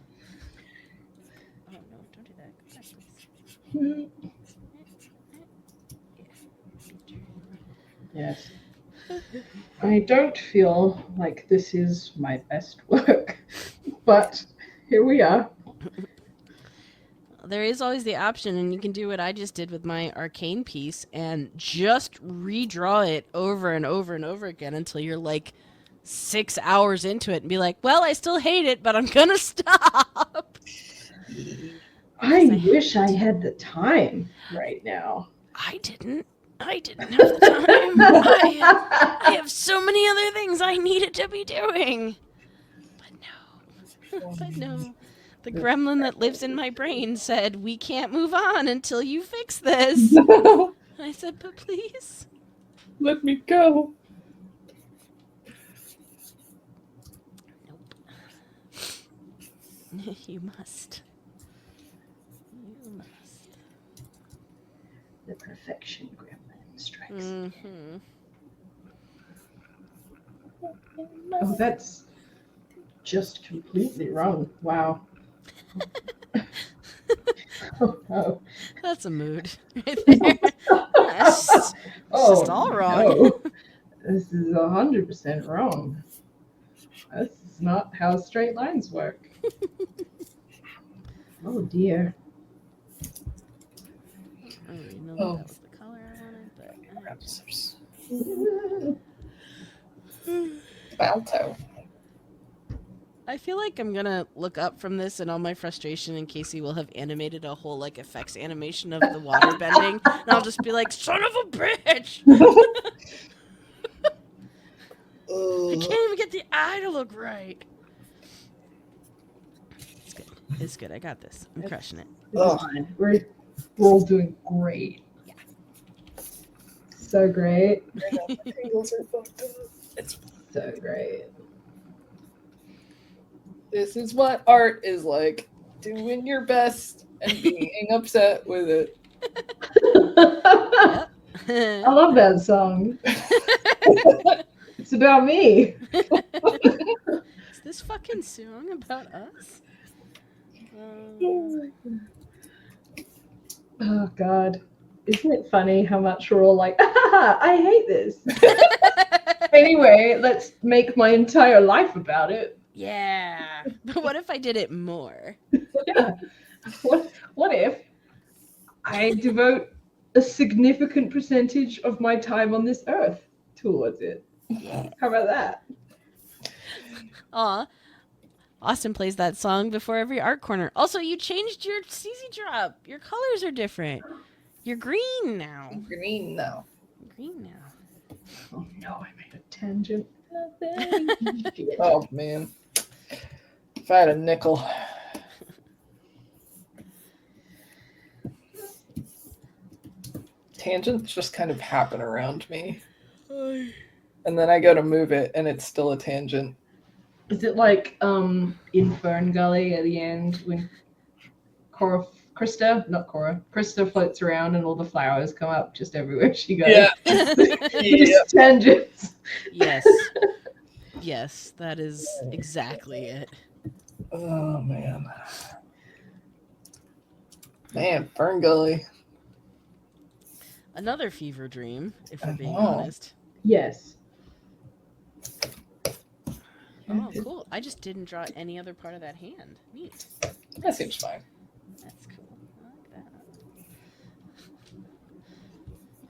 Oh, no, don't do that. Go back, please. Yes. I don't feel like this is my best work, but here we are. There is always the option, and you can do what I just did with my arcane piece and just redraw it over and over and over again until you're like 6 hours into it and be like, well, I still hate it, but I'm gonna stop. I wish I had the time right now. I didn't have the time. I have so many other things I needed to be doing. But no. The gremlin that lives in my brain said, we can't move on until you fix this. I said, but please. Let me go. Nope. You must. You must. The perfection gremlin strikes. Mm-hmm. Oh, that's just completely wrong. Wow. Oh, no. That's a mood right there. That's just all wrong. No. This is 100% wrong. This is not how straight lines work. Oh dear. I don't even know if that was the color I wanted, but Balto. I feel like I'm gonna look up from this and all my frustration, and Kaycie will have animated a whole like effects animation of the water bending, and I'll just be like, "Son of a bitch! I can't even get the eye to look right." It's good. It's good. I got this. I'm crushing it. It's fine. We're all doing great. Yeah. So great. Angles are fucked up. It's so great. This is what art is like. Doing your best and being upset with it. I love that song. It's about me. Is this fucking song about us? Oh God. Isn't it funny how much we're all like, I hate this. Anyway, let's make my entire life about it. Yeah. But what if I did it more? Yeah. What if I devote a significant percentage of my time on this earth towards it? How about that? Aw. Austin plays that song before every art corner. Also, you changed your CZ drop. Your colors are different. You're green now. Green now. Green now. Oh no, I made a tangent. Oh man. If I had a nickel. Tangents just kind of happen around me. And then I go to move it and it's still a tangent. Is it like in Fern Gully at the end when Krista floats around and all the flowers come up just everywhere she goes? Yeah. Just tangents. Yes. Yes, that is exactly it. Oh man. Man, Fern Gully. Another fever dream, if we're being know. honest. Yes. Oh, cool. I just didn't draw any other part of that hand. Neat. That seems fine. That's cool. I like that.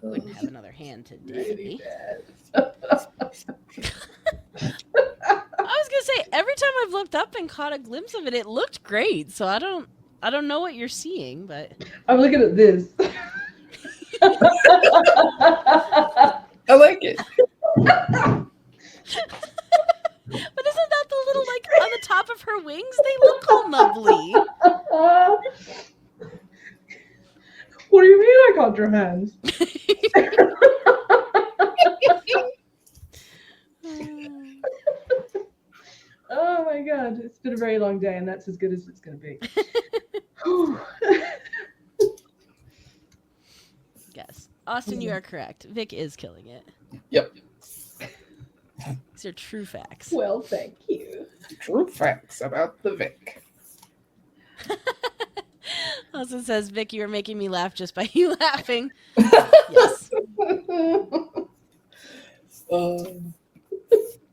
I wouldn't have another hand today. I was gonna say, every time I've looked up and caught a glimpse of it, it looked great. So I don't I don't know what you're seeing, but I'm looking at this. I like it. But isn't that the little, like, on the top of her wings? They look all nubbly. What do you mean I can't draw hands? Oh my god, it's been a very long day, and that's as good as it's going to be. Yes. Austin, you are correct. Vic is killing it. Yep. These are true facts. Well, thank you. True facts about the Vic. Austin says, Vic, you are making me laugh just by you laughing. Yes.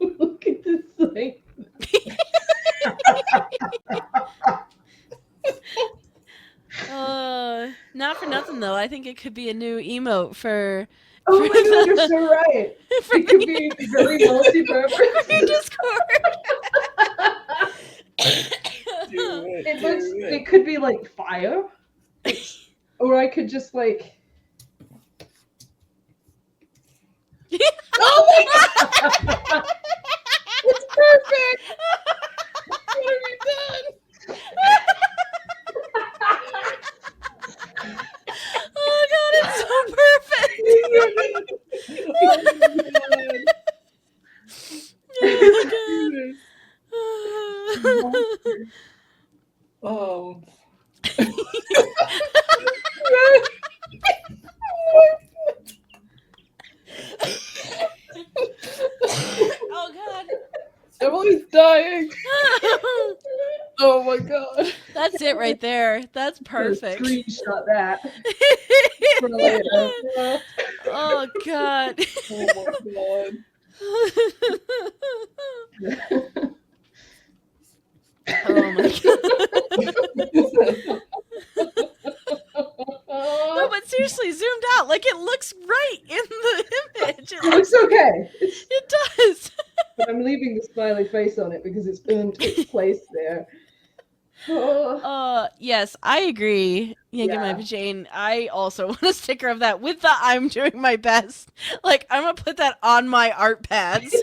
Look at this thing. Not for nothing though. I think it could be a new emote for. Oh my god, you're so right. It could be very multi-purpose. Discord. It could be like fire, or I could just like. Oh my god! It's perfect! What have you done? Oh god, it's so perfect! Oh. Oh god. Emily's dying. Oh my god. That's it right there. That's perfect. Screenshot that. Oh god. Oh my god. Oh my god. No, but seriously, zoomed out, like it looks right in the image. It looks okay. It does. But I'm leaving the smiley face on it because it's earned its place there. Oh. Yes, I agree. Yeah. Jane. I also want a sticker of that with the I'm doing my best. Like, I'm gonna put that on my art pads.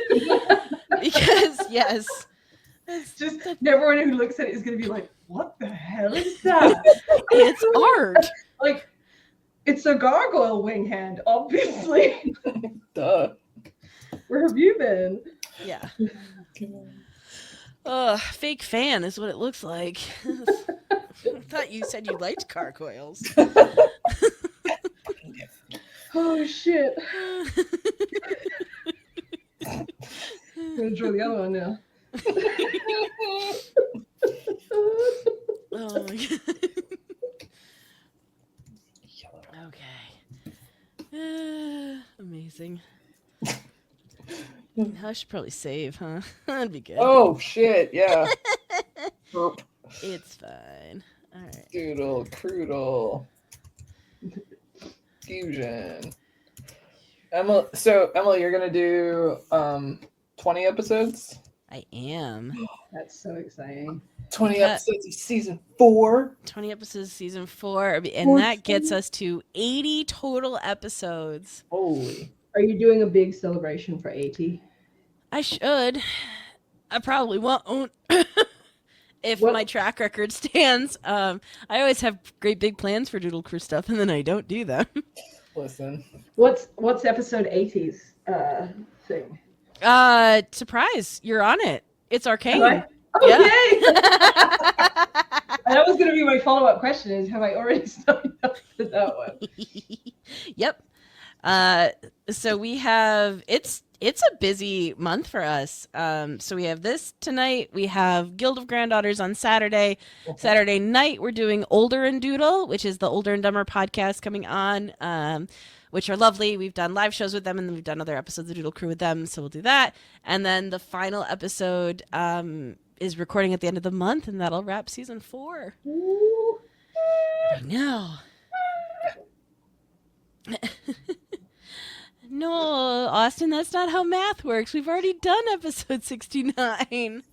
Because, yes. It's just everyone who looks at it is going to be like, what the hell is that? It's art. Like, it's a gargoyle wing hand, obviously. Duh. Where have you been? Yeah. Fake fan is what it looks like. I thought you said you liked gargoyles. Oh, shit. I'm going to draw the other one now. Oh my god. Okay. Amazing. I should probably save, huh? That'd be good. Oh shit, yeah. It's fine. Alright. Doodle, Croodle. Fusion. Emily, you're gonna do 20 episodes? I am. That's so exciting. 20 episodes of season 4. 20 episodes of season 4, and that gets us to 80 total episodes. Holy. Are you doing a big celebration for 80? I should. I probably won't. If my track record stands. I always have great big plans for Doodle Crew stuff, and then I don't do them. Listen. What's episode 80's thing? Surprise! You're on it. It's Arcane. Oh, Yeah. yay! That was going to be my follow-up question: is have I already signed up for that one? Yep. So we have it's a busy month for us. So we have this tonight. We have Guild of Granddaughters on Saturday. Saturday night we're doing Older and Doodle, which is the Older and Dumber podcast coming on. Which are lovely. We've done live shows with them, and then we've done other episodes of Doodle Crew with them, so we'll do that. And then the final episode is recording at the end of the month, and that'll wrap season 4. Ooh. I know. No, Austin, that's not how math works. We've already done episode 69.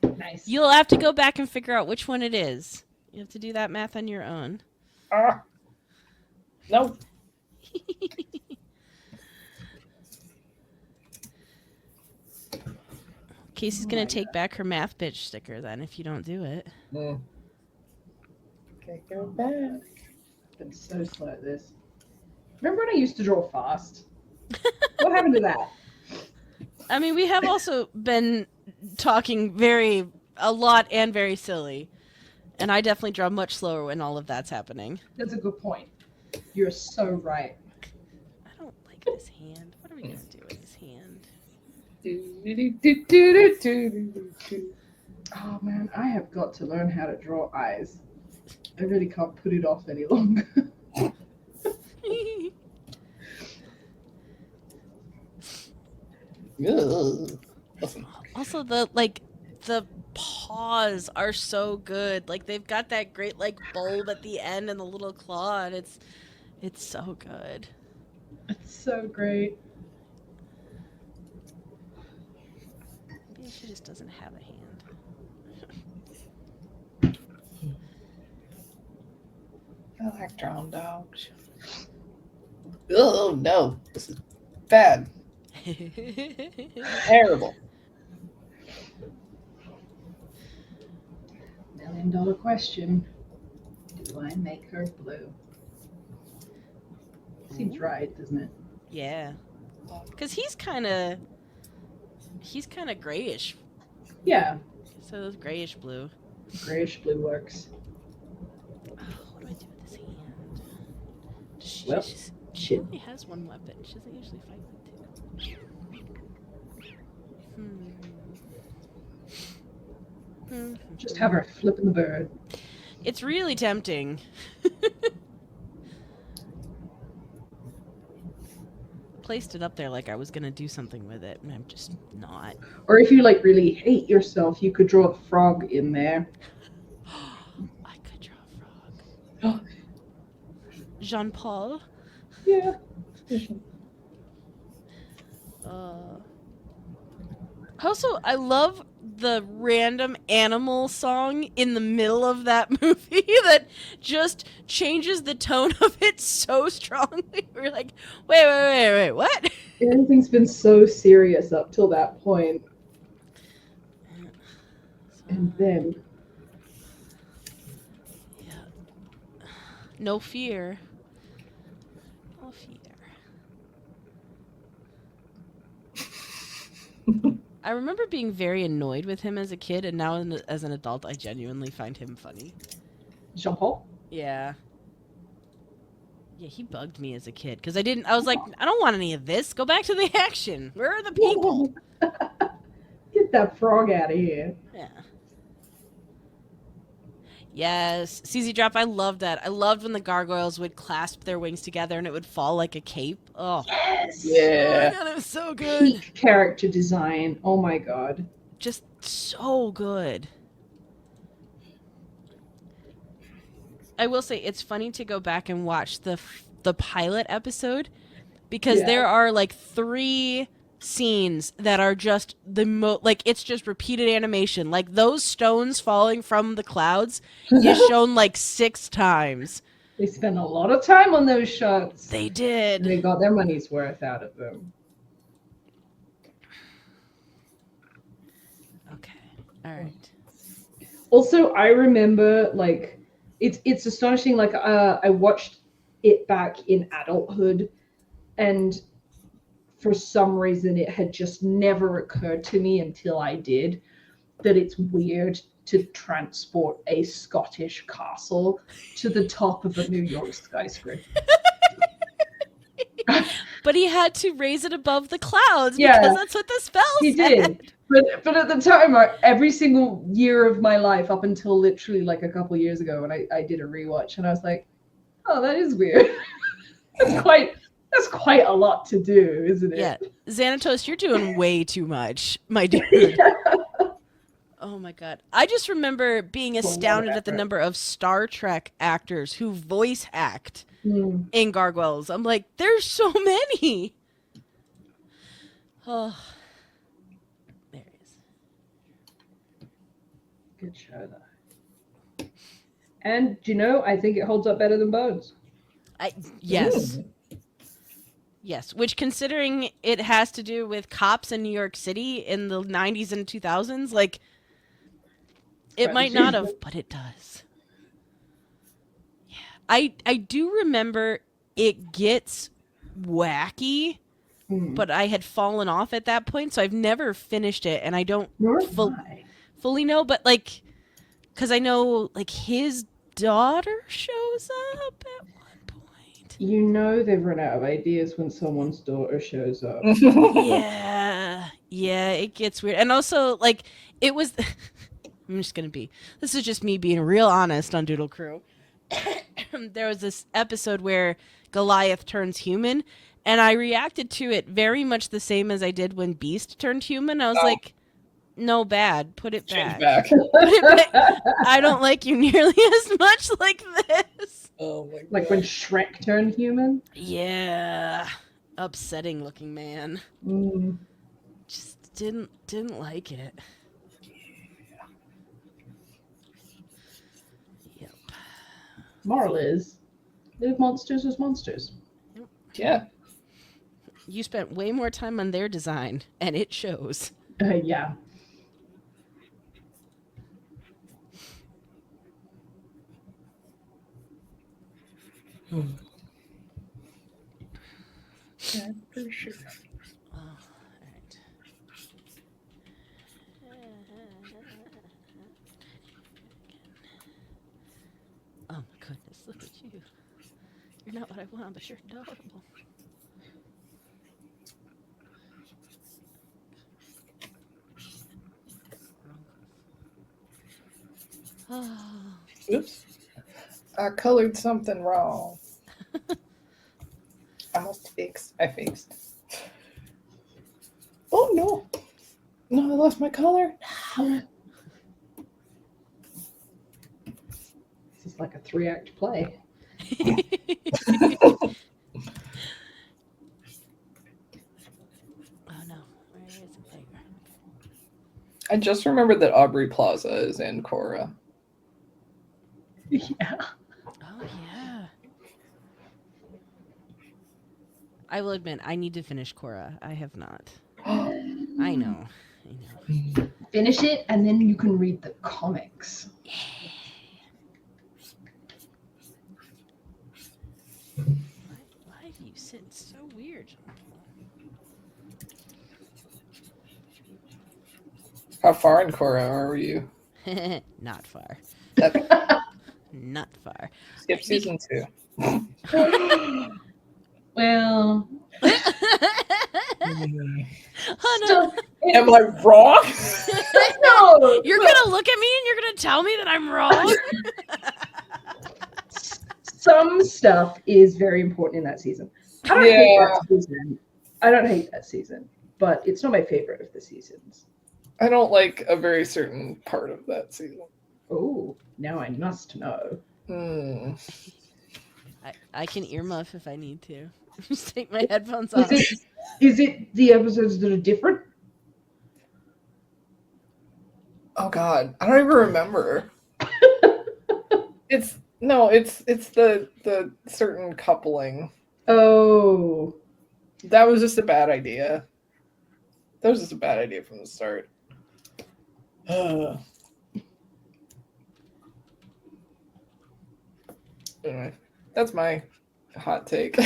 Nice. You'll have to go back and figure out which one it is. You have to do that math on your own. No. Casey's gonna take back her math bitch sticker then if you don't do it. Okay, go back. I've been so slow at this. Remember when I used to draw fast? What happened to that? I mean, we have also been talking a lot and very silly. And I definitely draw much slower when all of that's happening. That's a good point. You're so right. I don't like this hand. What are we gonna do with this hand? Oh man, I have got to learn how to draw eyes. I really can't put it off any longer. Also, the paws are so good. Like they've got that great bulb at the end and the little claw, and it's so good. It's so great. Maybe she just doesn't have a hand. I like drawing dogs. Oh no, this is bad. Terrible. $1 million question. Do I make her blue? Seems right, doesn't it? Yeah. Because he's kind of grayish. Yeah. So it's grayish blue. Grayish blue works. Oh, what do I do with this hand? She only has one weapon. She doesn't usually fight with two. Just have her flipping the bird. It's really tempting. Placed it up there like I was gonna do something with it, and I'm just not. Or if you really hate yourself, you could draw a frog in there. I could draw a frog. Jean-Paul. Yeah. Also, I love the random animal song in the middle of that movie that just changes the tone of it so strongly. We're like, wait, what? Everything's been so serious up till that point. And then... Yeah. No fear. No fear. I remember being very annoyed with him as a kid, and now as an adult, I genuinely find him funny. Jean-Paul? Yeah. Yeah, he bugged me as a kid, because I was like, I don't want any of this. Go back to the action. Where are the people? Get that frog out of here. Yeah. Yes. CZ Drop, I loved that. I loved when the gargoyles would clasp their wings together and it would fall like a cape. Oh. Yes! Yeah. Oh my God, it was so good. Peak character design. Oh my god. Just so good. I will say, it's funny to go back and watch the pilot episode, because there are 3 scenes that are just it's just repeated animation. Like those stones falling from the clouds is shown 6 times. They spent a lot of time on those shots. They did. They got their money's worth out of them. Okay. All right. Also, I remember it's astonishing. I watched it back in adulthood, and for some reason it had just never occurred to me until I did that it's weird to transport a Scottish castle to the top of a New York skyscraper. But he had to raise it above the clouds because that's what the spell said. He did. But at the time, every single year of my life, up until literally a couple years ago when I did a rewatch, and I was like, oh, that is weird. That's quite a lot to do, isn't it? Yeah. Xanatos, you're doing way too much, my dude. Yeah. Oh my God. I just remember being astounded at the number of Star Trek actors who voice act in Gargoyles. I'm like, there's so many. Oh. There he is. Good show, though. And do you know, I think it holds up better than Bones. Yes. Mm. Yes, which considering it has to do with cops in New York City in the 90s and 2000s, like, it Right, might not have, but it does. Yeah. I do remember it gets wacky, but I had fallen off at that point, so I've never finished it, and I don't Nor am I. fully know, but, like, because I know, like, his daughter shows up at one point. You know they've run out of ideas when someone's daughter shows up. Yeah, it gets weird. And also, like, it was. I'm just gonna be. This is just me being real honest on Doodle Crew. There was this episode where Goliath turns human, and I reacted to it very much the same as I did when Beast turned human. I was like, no, bad. Put it Change back. back. Put it back. I don't like you nearly as much like this. Oh my god. Like when Shrek turned human. Yeah, upsetting looking man. Mm. Just didn't like it. Yep. Moral is, live monsters as monsters. Yeah. You spent way more time on their design, and it shows. Yeah. Yeah, for sure. Oh, all right. Oh my goodness, look at you. You're not what I want, but you're adorable. Oh. Oops. I colored something wrong. I must fix. I fixed. Oh no. No, I lost my color. This is like a 3-act play. Oh no, where is it? There. I just remembered that Aubrey Plaza is in Korra. Yeah. Oh yeah. I will admit, I need to finish Korra. I have not. I know. Finish it, and then you can read the comics. Why do you sit so weird? How far in Korra are you? Not far. Not far. Skip season 2. Well, Oh, no. still, Am I wrong? no. You're gonna look at me and you're gonna tell me that I'm wrong? Some stuff is very important in that season. I don't hate that season. I don't hate that season, but it's not my favorite of the seasons. I don't like a very certain part of that season. Oh, now I must know. Hmm. I can earmuff if I need to. Just take my headphones off. Is it the episodes that are different? Oh god, I don't even remember. It's the certain coupling. Oh. That was just a bad idea. That was just a bad idea from the start. Anyway, that's my hot take.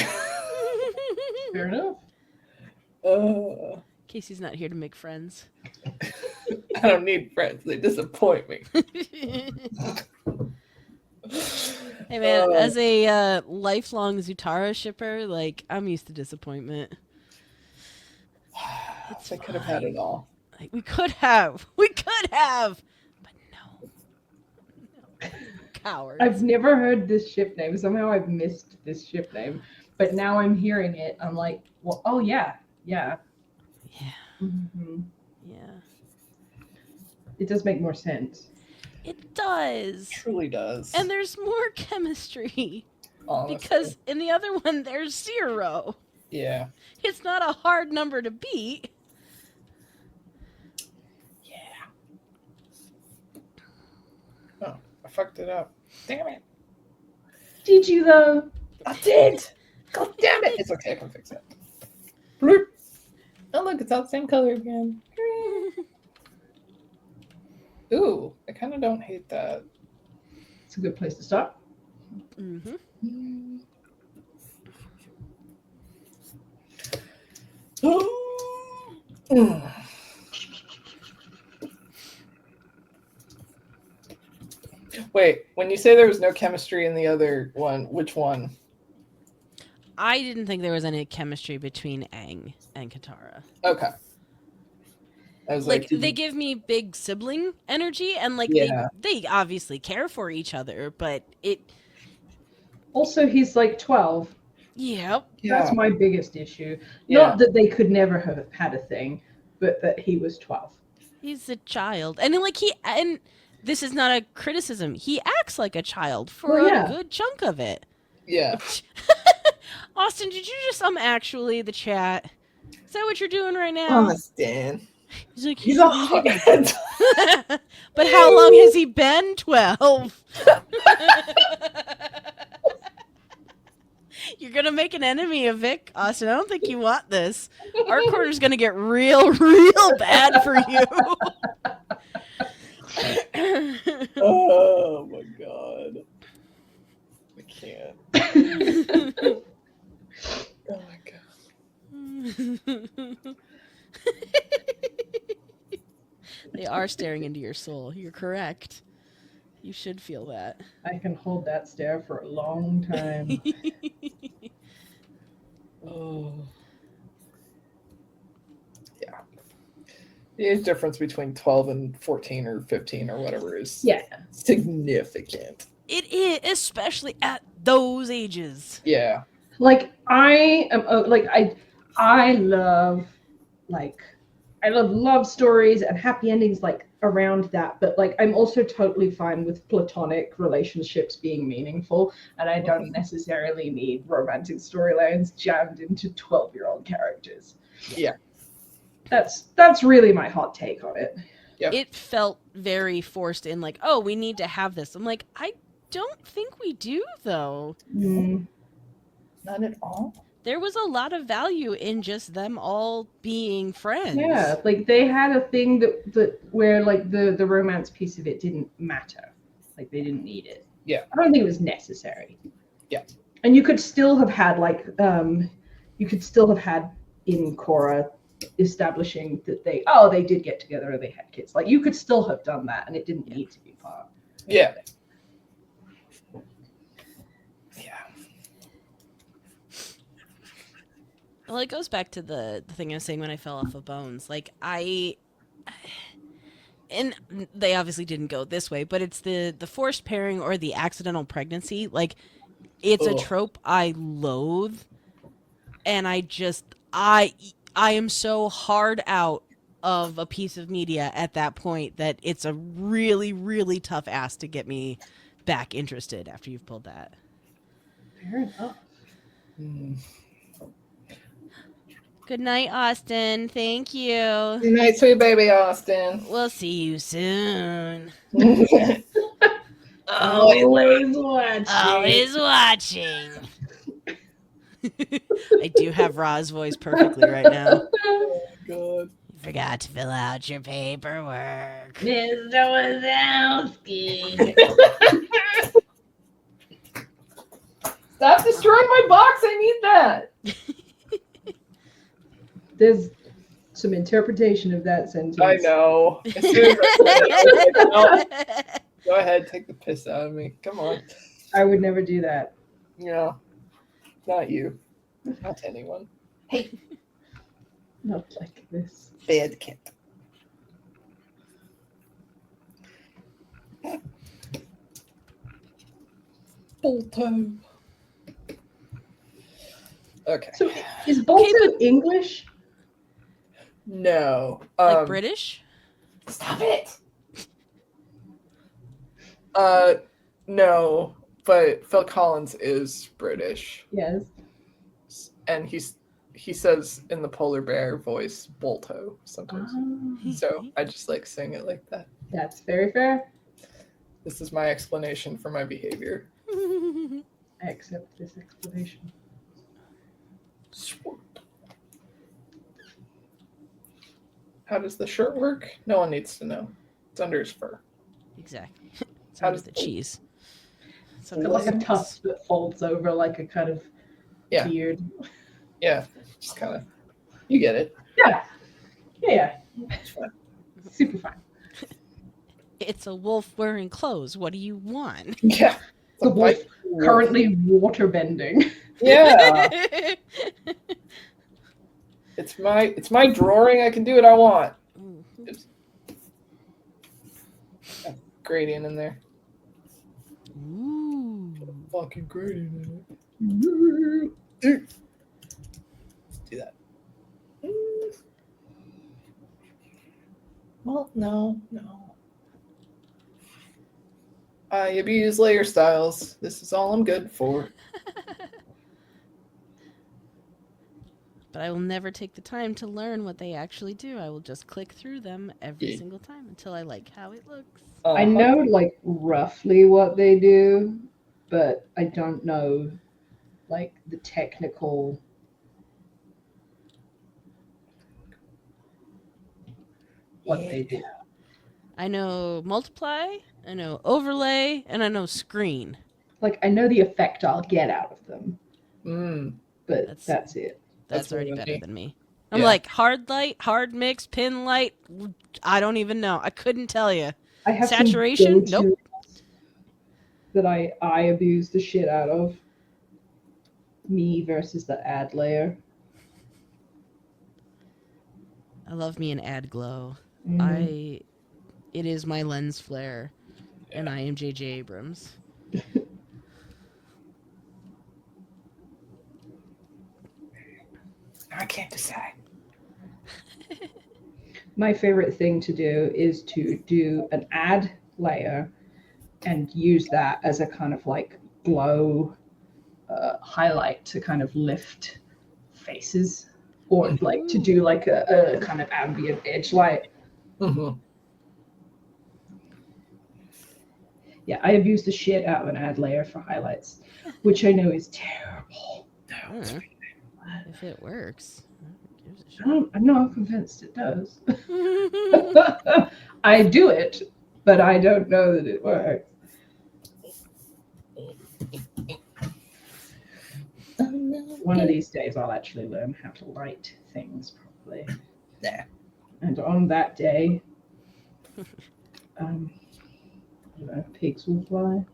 Fair enough. Casey's not here to make friends. I don't need friends. They disappoint me. Hey man, as a lifelong Zutara shipper, like, I'm used to disappointment. They could have had it all. Like, we could have, but no. Cowards. I've never heard this ship name. Somehow I've missed this ship name. But now I'm hearing it. I'm like, well, oh yeah. Yeah. Mm-hmm. Yeah. It does make more sense. It does. It truly does. And there's more chemistry. Honestly. Because in the other one, there's 0. Yeah. It's not a hard number to beat. Yeah. Oh, I fucked it up. Damn it. Did you though? I did. God damn it. It's okay. I can fix it. Bloop. Oh, look, it's all the same color again. Ooh, I kind of don't hate that. It's a good place to start. Mm-hmm. Wait, when you say there was no chemistry in the other one, which one? I didn't think there was any chemistry between Aang and Katara. Okay. I was like, they give me big sibling energy, and like Yeah. they obviously care for each other, but it. Also, he's like 12. Yep. That's my biggest issue. Yeah. Not that they could never have had a thing, but that he was 12. He's a child, and like and this is not a criticism. He acts like a child for a good chunk of it. Yeah. Austin, did you just actually the chat? Is that what you're doing right now? Austin. He's like, He's a hothead. But how long has he been 12? You're gonna make an enemy of Vic, Austin. I don't think you want this. Our corner's gonna get real bad for you. Oh my god. I can't. Oh my god. They are staring into your soul. You're correct. You should feel that. I can hold that stare for a long time. Oh. Yeah. The age difference between 12 and 14 or 15 or whatever is significant. It is, especially at those ages. Yeah. Like I love love stories and happy endings like around that, but like I'm also totally fine with platonic relationships being meaningful, and I don't necessarily need romantic storylines jammed into 12-year-old characters. Yeah. That's really my hot take on it. Yep. It felt very forced in, like, oh, we need to have this. I'm like, I don't think we do, though. Not at all. There was a lot of value in just them all being friends. Yeah, like they had a thing that where like the romance piece of it didn't matter. Like they didn't need it. Yeah. I don't think it was necessary. Yeah. And you could still have had in Korra establishing that they did get together or they had kids. Like you could still have done that and it didn't need to be part. Yeah. Well, it goes back to the thing I was saying when I fell off of Bones. Like, and they obviously didn't go this way, but it's the forced pairing or the accidental pregnancy. Like, it's a trope I loathe, and I am so hard out of a piece of media at that point that it's a really, really tough ask to get me back interested after you've pulled that. Fair enough. Good night, Austin. Thank you. Good night, sweet baby Austin. We'll see you soon. Always watching. Always watching. I do have Ra's voice perfectly right now. Oh, God. You forgot to fill out your paperwork. Mr. Wazowski. Stop destroying my box. I need that. There's some interpretation of that sentence. I know. As soon as I said it, I was like, no. Go ahead, take the piss out of me. Come on. I would never do that. Yeah. Not you. Not anyone. Hey. Not like this. Bad kid. Bolto. Okay. So is Bolto English? No. Like British? Stop it. No, but Phil Collins is British. Yes. And he says in the polar bear voice Bolto sometimes. So I just like saying it like that. That's very fair. This is my explanation for my behavior. I accept this explanation. How does the shirt work? No one needs to know. It's under his fur. Exactly. It's How under does the it- cheese. It's got like a tuft that folds over like a kind of Yeah. beard. Yeah, just kind of. You get it. Yeah. It's fine. Super fine. It's a wolf wearing clothes. What do you want? Yeah. The wolf white currently water bending. Yeah. It's my drawing. I can do what I want. Oops. Gradient in there. Ooh. Fucking gradient in it. Let's do that. Well, no. I abuse layer styles. This is all I'm good for. But I will never take the time to learn what they actually do. I will just click through them every Yeah. single time until I like how it looks. I know like roughly what they do, but I don't know like the technical what they do. I know multiply, I know overlay, and I know screen. Like I know the effect I'll get out of them, but That's- that's it. That's That's already more than better me. than me. I'm Yeah. like hard light, hard mix, pin light. I don't even know. I couldn't tell you. I have Saturation? some Nope. that I abuse the shit out of. Me versus the ad layer. I love me an ad glow. Mhm. It is my lens flare, and I am J.J. Abrams. I can't decide. My favorite thing to do is to do an ad layer and use that as a kind of like glow highlight to kind of lift faces, or like to do like a kind of ambient edge light. Mm-hmm. Yeah, I have used the shit out of an ad layer for highlights, which I know is terrible. If it works. Who gives a shit? I'm not convinced it does. I do it, but I don't know that it works. One of these days I'll actually learn how to light things properly. Nah. And on that day, I don't know, pigs will fly.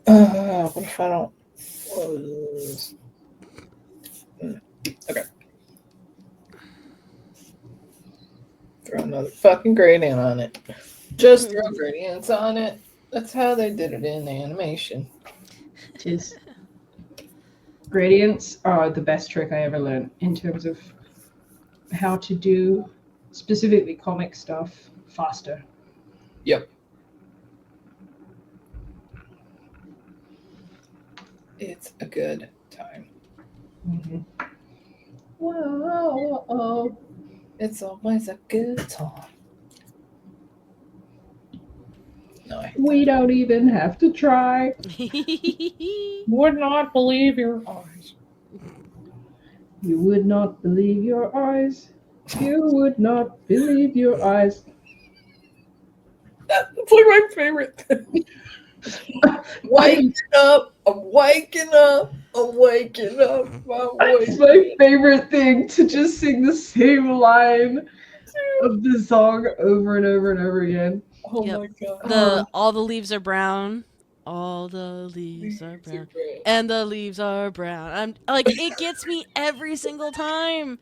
What if I don't? Okay. Throw another fucking gradient on it. Just throw gradients on it. That's how they did it in animation. Tis. Gradients are the best trick I ever learned in terms of how to do specifically comic stuff faster. Yep. It's a good time. Mm-hmm. Whoa. It's always a good time. No, I We don't even have to try. would not believe your eyes. You would not believe your eyes. You would not believe your eyes. That's like my favorite thing. Waking up, I'm waking up, I'm waking up. It's my favorite thing to just sing the same line of the song over and over and over again. Oh Yep. my god. All the leaves are brown. All the leaves are brown. And the leaves are brown. I'm like, it gets me every single time.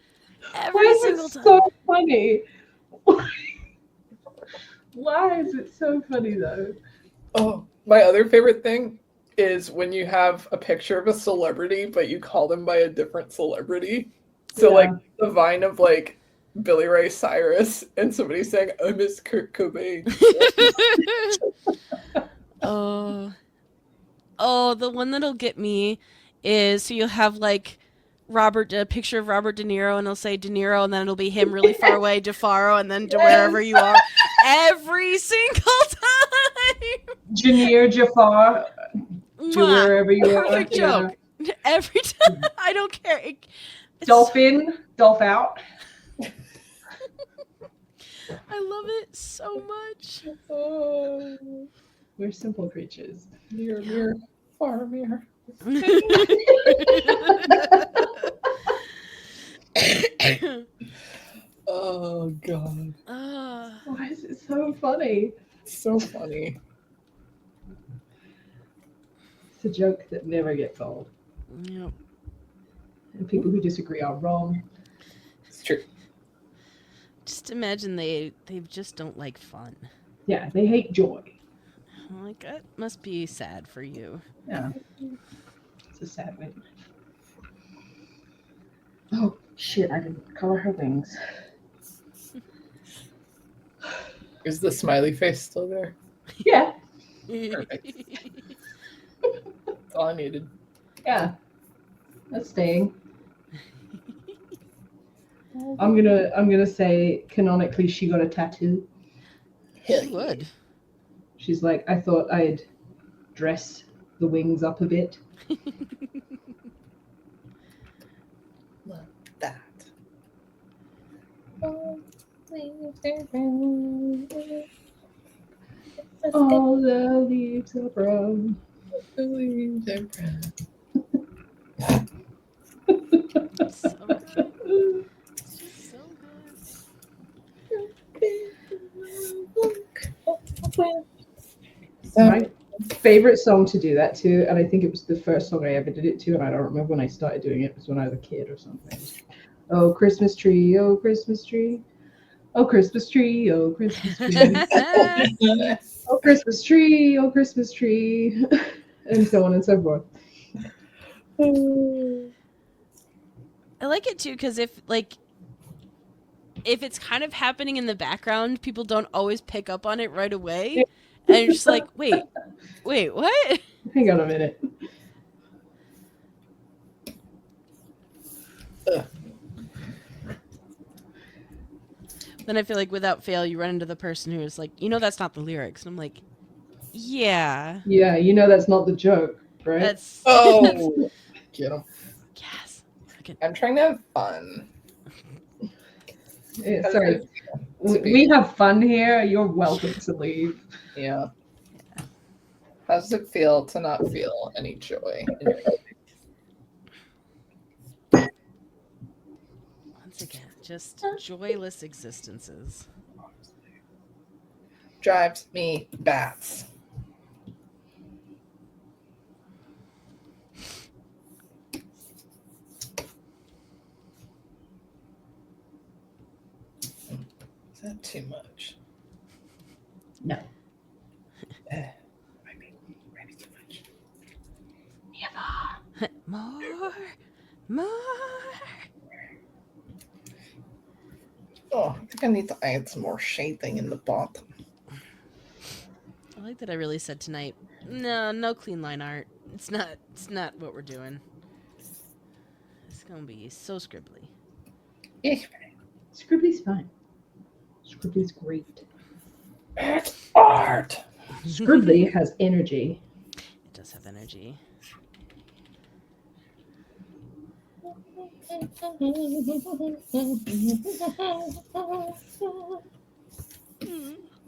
Why Every is single it time. so funny? Why is it so funny though? Oh, my other favorite thing is when you have a picture of a celebrity, but you call them by a different celebrity. So, Yeah. like, the vine of, like, Billy Ray Cyrus and somebody saying, I miss Kurt Cobain. Oh, the one that'll get me is so you'll have like a picture of Robert De Niro, and it'll say De Niro, and then it'll be him really far away, DeFaro, and then to wherever Yes. you are every single time. Janir Jafar to Mwah. wherever you are. Perfect Yeah. joke. Every time. I don't care. It's Dolphin, Dolph out. I love it so much. Oh, We're simple creatures. mirror, mirror, far mirror. Oh god, Why is it so funny? so funny. It's a joke that never gets old. Yep. And people who disagree are wrong. It's true. Just imagine they just don't like fun. Yeah, they hate joy. I'm like, that must be sad for you. Yeah. It's a sad thing. Oh, shit, I didn't color her wings. Is the smiley face still there? Yeah, Perfect. That's all I needed. yeah. That's staying. I'm gonna say canonically she got a tattoo. She would. She's like, I thought I'd dress the wings up a bit. Love that. All the leaves are brown. So good. So good. My favorite song to do that to, and I think it was the first song I ever did it to, and I don't remember when I started doing it. It was when I was a kid or something. Oh, Christmas tree, oh, Christmas tree. Oh, Christmas tree, oh, Christmas tree. Oh, Christmas tree, oh, Christmas tree. And so on and so forth. I like it too because if it's kind of happening in the background, people don't always pick up on it right away, and you're just like, wait, what? Hang on a minute. Then I feel like without fail, you run into the person who is like, that's not the lyrics, and I'm like, yeah, Yeah, that's not the joke, right? that's Oh, get him. yes. I'm trying to have fun. Yeah, sorry. We have fun here. You're welcome to leave. Yeah. How does it feel to not feel any joy in your life? Once again, just joyless existences. Drives me bats. Is that too much? No. Might be too much. More. Oh, I think I need to add some more shading in the bottom. I like that I really said tonight, no clean line art. It's not what we're doing. It's gonna be so scribbly. Scribbly's fine. Scribbly's great. It's art. Scribbly has energy. It does have energy.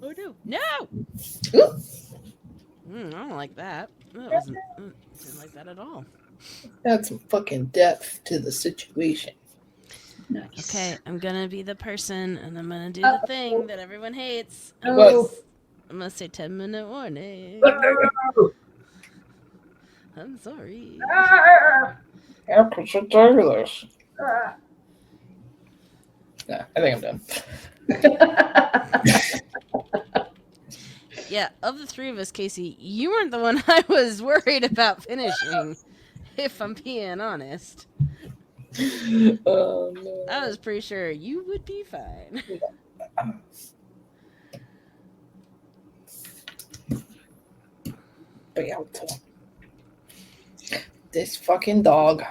Oh no! I don't like that. That wasn't. Didn't like that at all. Add some fucking depth to the situation. Nice. Okay, I'm gonna be the person, and I'm gonna do the thing that everyone hates. Oh. I'm gonna say 10-minute warning. I'm sorry. How could you do this? Nah, I think I'm done. Yeah, of the three of us, Kaycie, you weren't the one I was worried about finishing, if I'm being honest. Oh, no. I was pretty sure you would be fine. Beato. This fucking dog.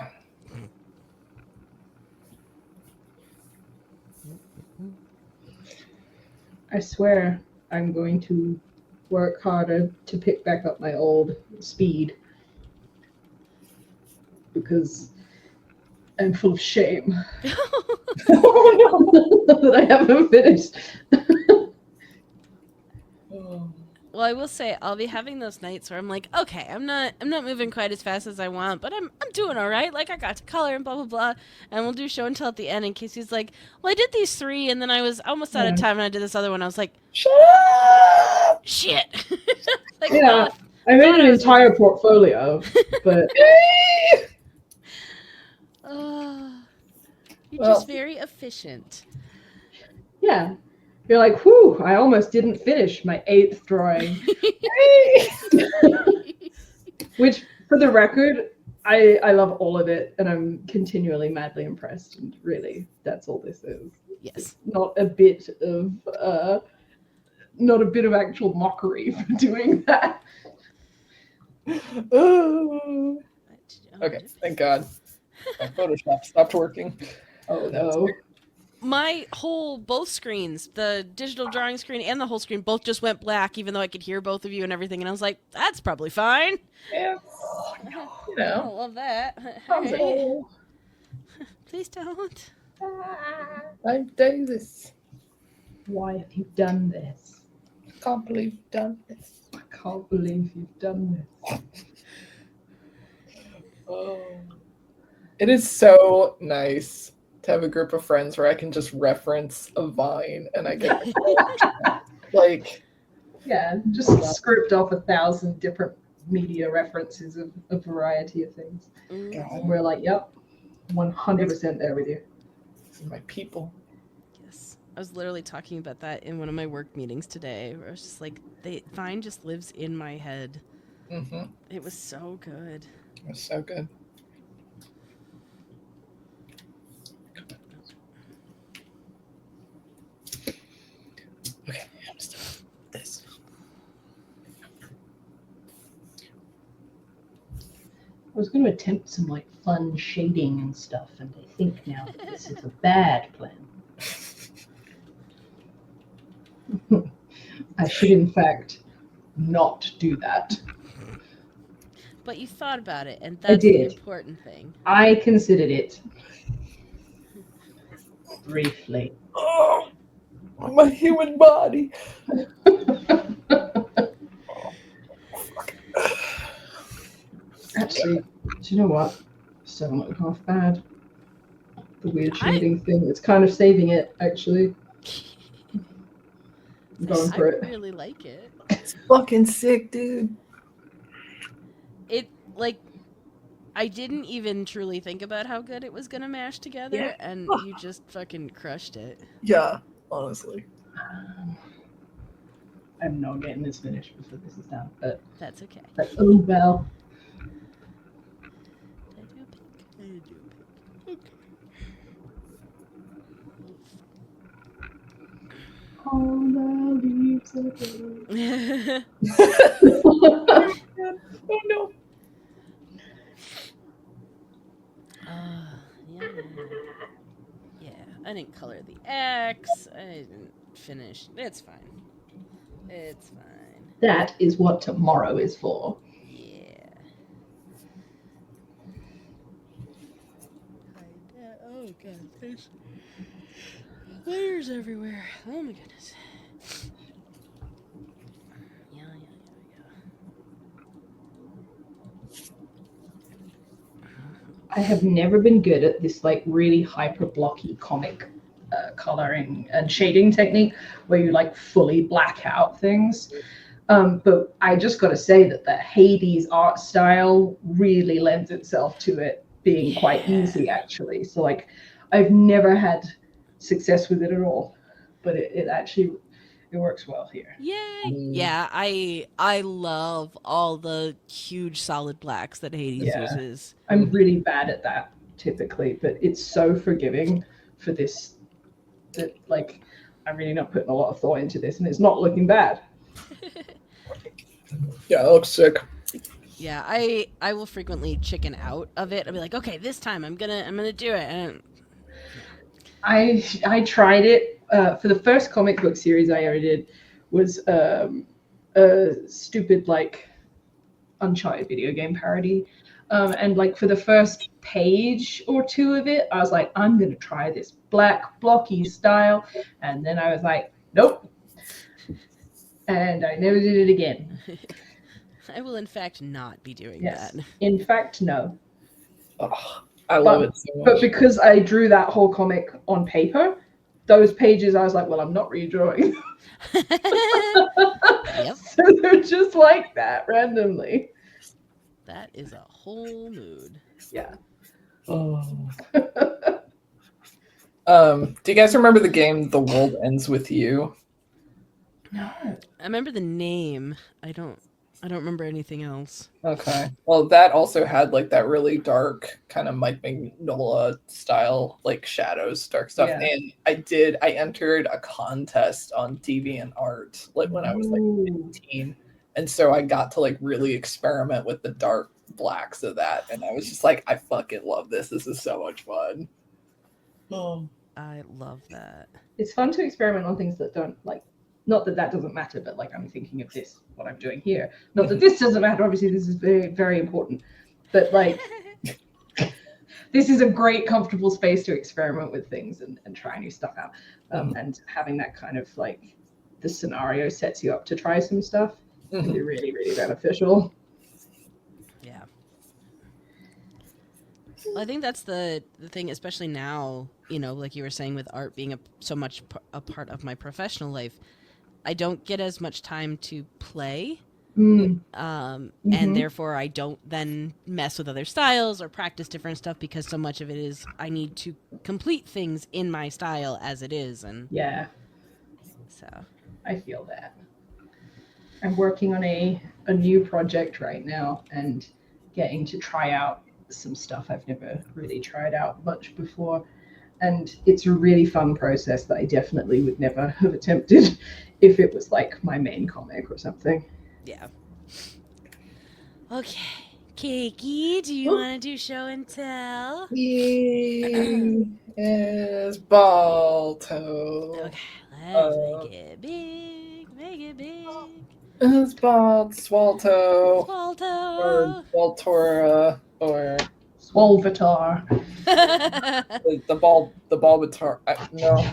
I swear I'm going to work harder to pick back up my old speed because I'm full of shame that I haven't finished. Well, I will say I'll be having those nights where I'm like, okay, I'm not moving quite as fast as I want, but I'm doing all right. Like I got to color and blah blah blah, and we'll do show and tell at the end. And Kaycie's like, well, I did these 3, and then I was almost out of time, and I did this other one. I was like, Shut up! shit. Like, Yeah, I made an entire portfolio, but you're just very efficient. yeah. You're like, whew, I almost didn't finish my 8th drawing. Which, for the record, I love all of it, and I'm continually madly impressed, and really, that's all this is. Yes. It's not a bit of actual mockery for doing that. Okay, thank God. My Photoshop stopped working. Oh no. Both screens, the digital drawing screen and the whole screen, both just went black, even though I could hear both of you and everything. And I was like, that's probably fine. Yeah. I don't love that. Oh, Please don't. I do this. why have you done this? I can't believe you've done this. I can't believe you've done this. Oh. It is so nice to have a group of friends where I can just reference a Vine and I get like, yeah, just script off 1,000 different media references of a variety of things. And we're like, yep, 100% there with you. These are my people. Yes. I was literally talking about that in one of my work meetings today, where I was just like, Vine just lives in my head. Mm-hmm. It was so good. It was so good. Okay, I'm still this. I was going to attempt some like fun shading and stuff, and I think now that this is a bad plan. I should, in fact, not do that. But you thought about it, and that's the important thing. I considered it. Briefly. Oh, my human body. Actually, do you know what? Still not half bad. The weird shading thing. It's kind of saving it, actually. I'm going for it. I really like it. It's fucking sick, dude. I didn't even truly think about how good it was gonna mash together, and you just fucking crushed it. Yeah, honestly. I'm not getting this finished before this is done, but that's okay. But, oh well. All the leaves are blue. Oh no. Yeah, I didn't color the X. I didn't finish. It's fine. It's fine. That is what tomorrow is for. Yeah. Oh god, there's layers everywhere. Oh my goodness. Yeah. I have never been good at this like really hyper blocky comic coloring and shading technique where you like fully black out things. But I just got to say that the Hades art style really lends itself to it being quite easy, actually. So like I've never had success with it at all, but it actually works well here. Yay! Yeah, I love all the huge solid blacks that Hades uses. I'm really bad at that typically, but it's so forgiving for this that like I'm really not putting a lot of thought into this, and it's not looking bad. Yeah, it looks sick. Yeah, I will frequently chicken out of it. I'll be like, okay, this time I'm gonna do it. And I tried it for the first comic book series I ever did was a stupid like Uncharted video game parody. And like for the first page or two of it, I was like, I'm gonna try this black blocky style, and then I was like, nope, and I never did it again. I will in fact not be doing Yes, that. in fact, no. Oh, I love it so But much. because I drew that whole comic on paper, those pages I was like, well, I'm not redrawing. Yep. So they're just like that randomly. That is a whole mood. Yeah. Oh. Do you guys remember the game The World Ends With You? No. I remember the name. I don't remember anything else. Okay. Well, that also had like that really dark kind of Mike Mignola style, like shadows, dark stuff. Yeah. And I entered a contest on DeviantArt like when I was like Ooh. 15. And so I got to like really experiment with the dark blacks of that. And I was just like, I fucking love this. This is so much fun. Oh. I love that. It's fun to experiment on things that don't like. Not that that doesn't matter, but like I'm thinking of this, what I'm doing here. Not that this doesn't matter. Obviously, this is very, very important. But like, this is a great, comfortable space to experiment with things and try new stuff out. And having that kind of like, the scenario sets you up to try some stuff. Can be really, really beneficial. Yeah. Well, I think that's the thing, especially now, you know, like you were saying with art being so much a part of my professional life. I don't get as much time to play, and therefore I don't then mess with other styles or practice different stuff because so much of it is I need to complete things in my style as it is, and yeah, so I feel that. I'm working on a new project right now and getting to try out some stuff I've never really tried out much before. And it's a really fun process that I definitely would never have attempted if it was like my main comic or something. Yeah. Okay. Kaycie, do you want to do show and tell? He is Balto. Okay, let's make it big. Make it big. It's Balt, Swalto, Walto. or Baltora, or Swolvatar. the Bulbatar. No.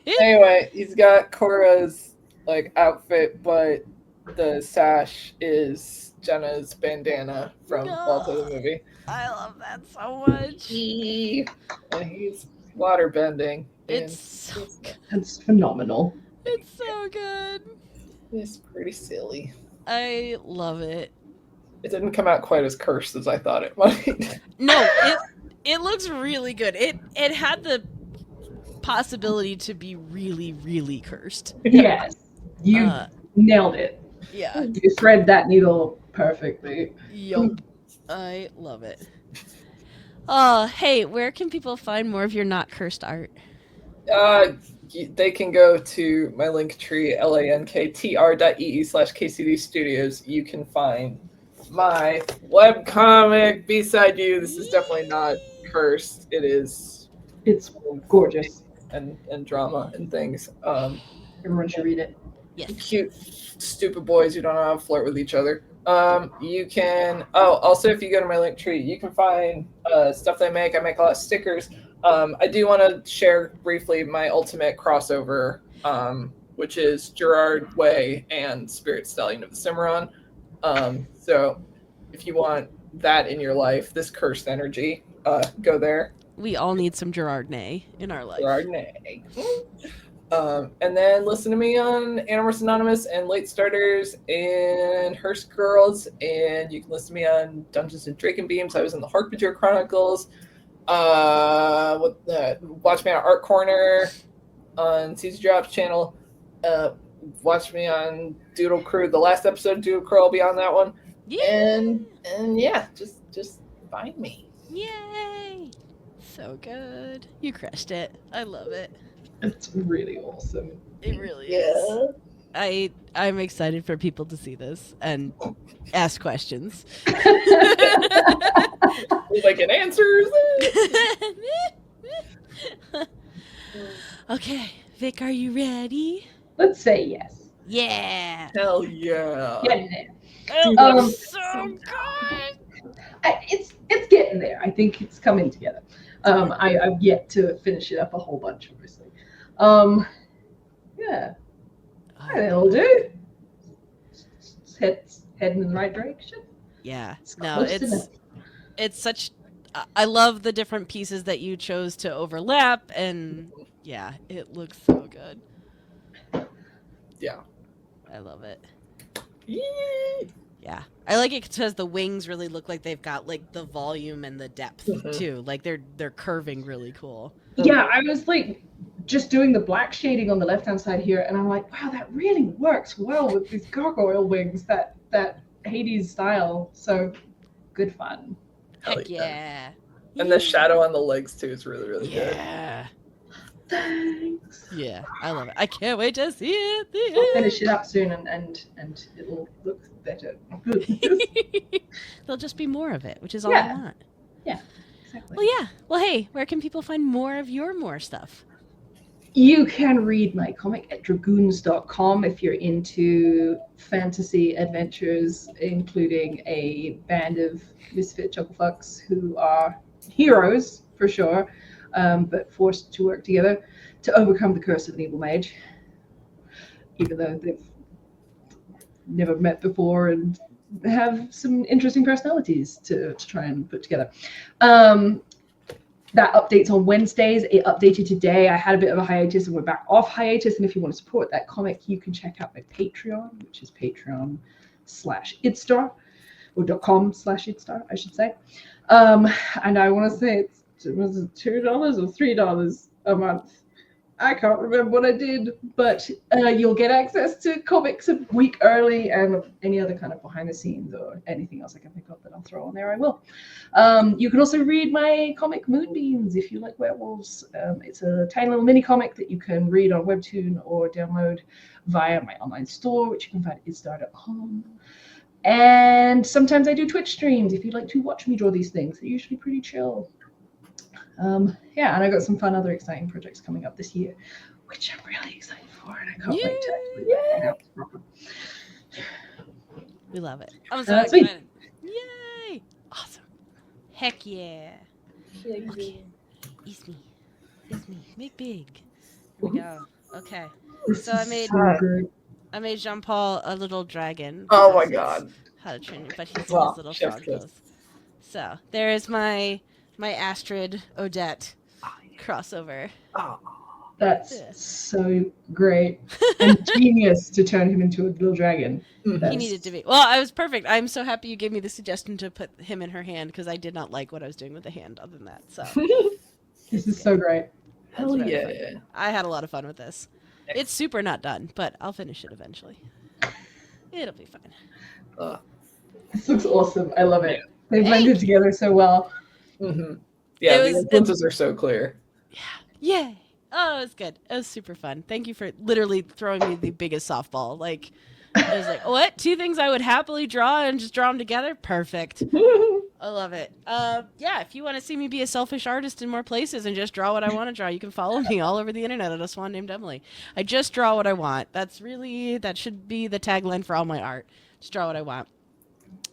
Anyway, he's got Korra's like outfit, but the sash is Jenna's bandana from Balto the movie. I love that so much. And he's waterbending. It's so good. It's phenomenal. It's so good. It's pretty silly. I love it. It didn't come out quite as cursed as I thought it might. No, it looks really good. It had the possibility to be really, really cursed. Yes, you nailed it. Yeah. You thread that needle perfectly. Yup. I love it. Hey, where can people find more of your not cursed art? They can go to my linktree, linktr.ee/KCD Studios. You can find my webcomic, Beside You. This is definitely not cursed. It is. It's gorgeous. And drama and things. Everyone should read it. Yes. Cute, stupid boys who don't know how to flirt with each other. You can. Oh, also, if you go to my Linktree, you can find stuff that I make. I make a lot of stickers. I do want to share briefly my ultimate crossover, which is Gerard Way and Spirit Stallion of the Cimarron. So, if you want that in your life, this cursed energy, go there. We all need some Gerardnay in our life. Gerardnay. And then listen to me on Animorphs Anonymous and Late Starters and Hearst Girls. And you can listen to me on Dungeons and Drake and Beams. I was in the Harbinger Chronicles. Watch me on Art Corner on CZ Drops channel. Watch me on Doodle Crew. The last episode of Doodle Crew, I'll be on that one. Yeah. And yeah, just find me. Yay! So good. You crushed it. I love it. It's really awesome. It really is. I'm excited for people to see this and ask questions. Like an answers. Okay, Vic, are you ready? Let's say yes. Yeah. Hell yeah. Getting there. It Um, looks so good. It's getting there. I think it's coming together. I've yet to finish it up a whole bunch, obviously. Yeah, I think it'll do. It's heading in the right direction. Yeah. It's No, close enough. it's such. I love the different pieces that you chose to overlap, and yeah, it looks so good. Yeah. I love it. Yee. Yeah, I like it because the wings really look like they've got like the volume and the depth too. Like they're curving really cool. Yeah, I was like just doing the black shading on the left-hand side here, and I'm like, wow, that really works well with these gargoyle wings, that Hades style. So good fun. Hell Heck yeah. And the shadow on the legs too is really, really good. Yeah. Thanks. Yeah, I love it. I can't wait to see it. I'll finish it up soon, and it'll look better. There'll just be more of it, which is all I Yeah. want. Yeah, exactly. Well, yeah. Well, hey, where can people find more of your more stuff? You can read my comic at dragoons.com if you're into fantasy adventures, including a band of misfit chucklefucks who are heroes, for sure, but forced to work together to overcome the curse of an evil mage, even though they've never met before and have some interesting personalities to try and put together. That updates on Wednesdays. It updated today. I had a bit of a hiatus and we're back off hiatus. And if you want to support that comic, you can check out my Patreon, which is patreon.com/idstar, or .com/idstar, I should say. And I want to say was it $2 or $3 a month? I can't remember what I did, but you'll get access to comics a week early and any other kind of behind the scenes or anything else I can think of that I'll throw on there, I will. You can also read my comic Moonbeams if you like werewolves. It's a tiny little mini comic that you can read on Webtoon or download via my online store, which you can find at idstar.com. And sometimes I do Twitch streams if you'd like to watch me draw these things. They're usually pretty chill. Yeah, and I got some fun other exciting projects coming up this year, which I'm really excited for, and I can't wait to actually get out proper. We love it. I'm so That's me. excited. Yay! Awesome. Heck yeah. Okay. It's me. Make big. Here we go. Okay. This So I is made- so good. I made Jean-Paul a little dragon. Oh my because god. it's How to train, but he's in Wow, his little chef's frog kiss. pose. So there is my Astrid Odette crossover. Oh. That's Yeah. so great and genius to turn him into a little dragon. He That's- needed to be. Well, I was perfect. I'm so happy you gave me the suggestion to put him in her hand because I did not like what I was doing with the hand other than that. So This is so great. Hell really yeah. fun. I had a lot of fun with this. It's super not done, but I'll finish it eventually. It'll be fine. This looks awesome. I love it. They blended together so well. Mm-hmm. Yeah, It the was- influences are so clear. Yay! Oh, it was good. It was super fun. Thank you for literally throwing me the biggest softball. Like, I was like, what? 2 things I would happily draw and just draw them together? Perfect. I love it. Yeah, if you want to see me be a selfish artist in more places and just draw what I want to draw, you can follow me all over the internet at a swan named Emily. I just draw what I want. That should be the tagline for all my art. Just draw what I want.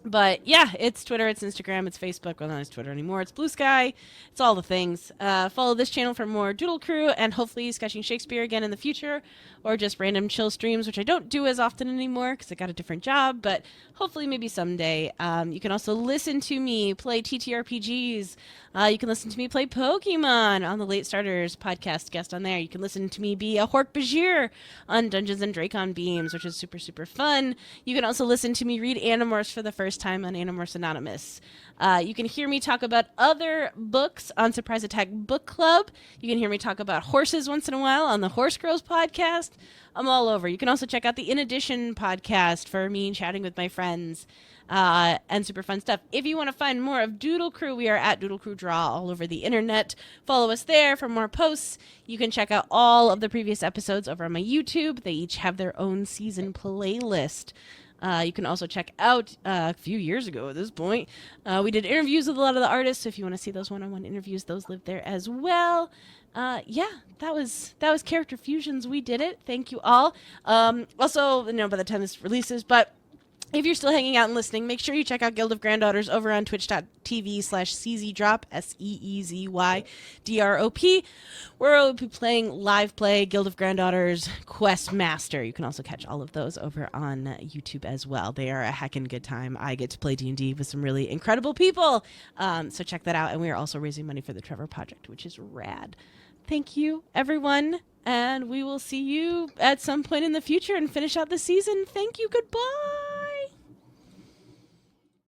But yeah, it's Twitter, it's Instagram, it's Facebook. Well, not it's Twitter anymore. It's Blue Sky. It's all the things. Follow this channel for more Doodle Crew and hopefully sketching Shakespeare again in the future, or just random chill streams, which I don't do as often anymore because I got a different job. But hopefully, maybe someday. You can also listen to me play TTRPGs. You can listen to me play Pokemon on the Late Starters podcast guest on there. You can listen to me be a Hork Bajir on Dungeons and Dracon Beams, which is super, super fun. You can also listen to me read Animorphs for the first first time on Animorphs Anonymous. You can hear me talk about other books on Surprise Attack Book Club. You can hear me talk about horses once in a while on the Horse Girls podcast. I'm all over. You can also check out the In Addition podcast for me chatting with my friends and super fun stuff. If you want to find more of Doodle Crew, we are at Doodle Crew Draw all over the internet. Follow us there for more posts. You can check out all of the previous episodes over on my YouTube. They each have their own season playlist. You can also check out a few years ago at this point. We did interviews with a lot of the artists. So if you want to see those one-on-one interviews, those live there as well. Yeah, that was Character Fusions. We did it. Thank you all. Also, by the time this releases, but if you're still hanging out and listening, make sure you check out Guild of Granddaughters over on twitch.tv/CZDrop, SEEZYDROP, where we'll be playing live play Guild of Granddaughters Quest Master. You can also catch all of those over on YouTube as well. They are a heckin' good time. I get to play D&D with some really incredible people. So check that out. And we are also raising money for the Trevor Project, which is rad. Thank you, everyone. And we will see you at some point in the future and finish out the season. Thank you. Goodbye.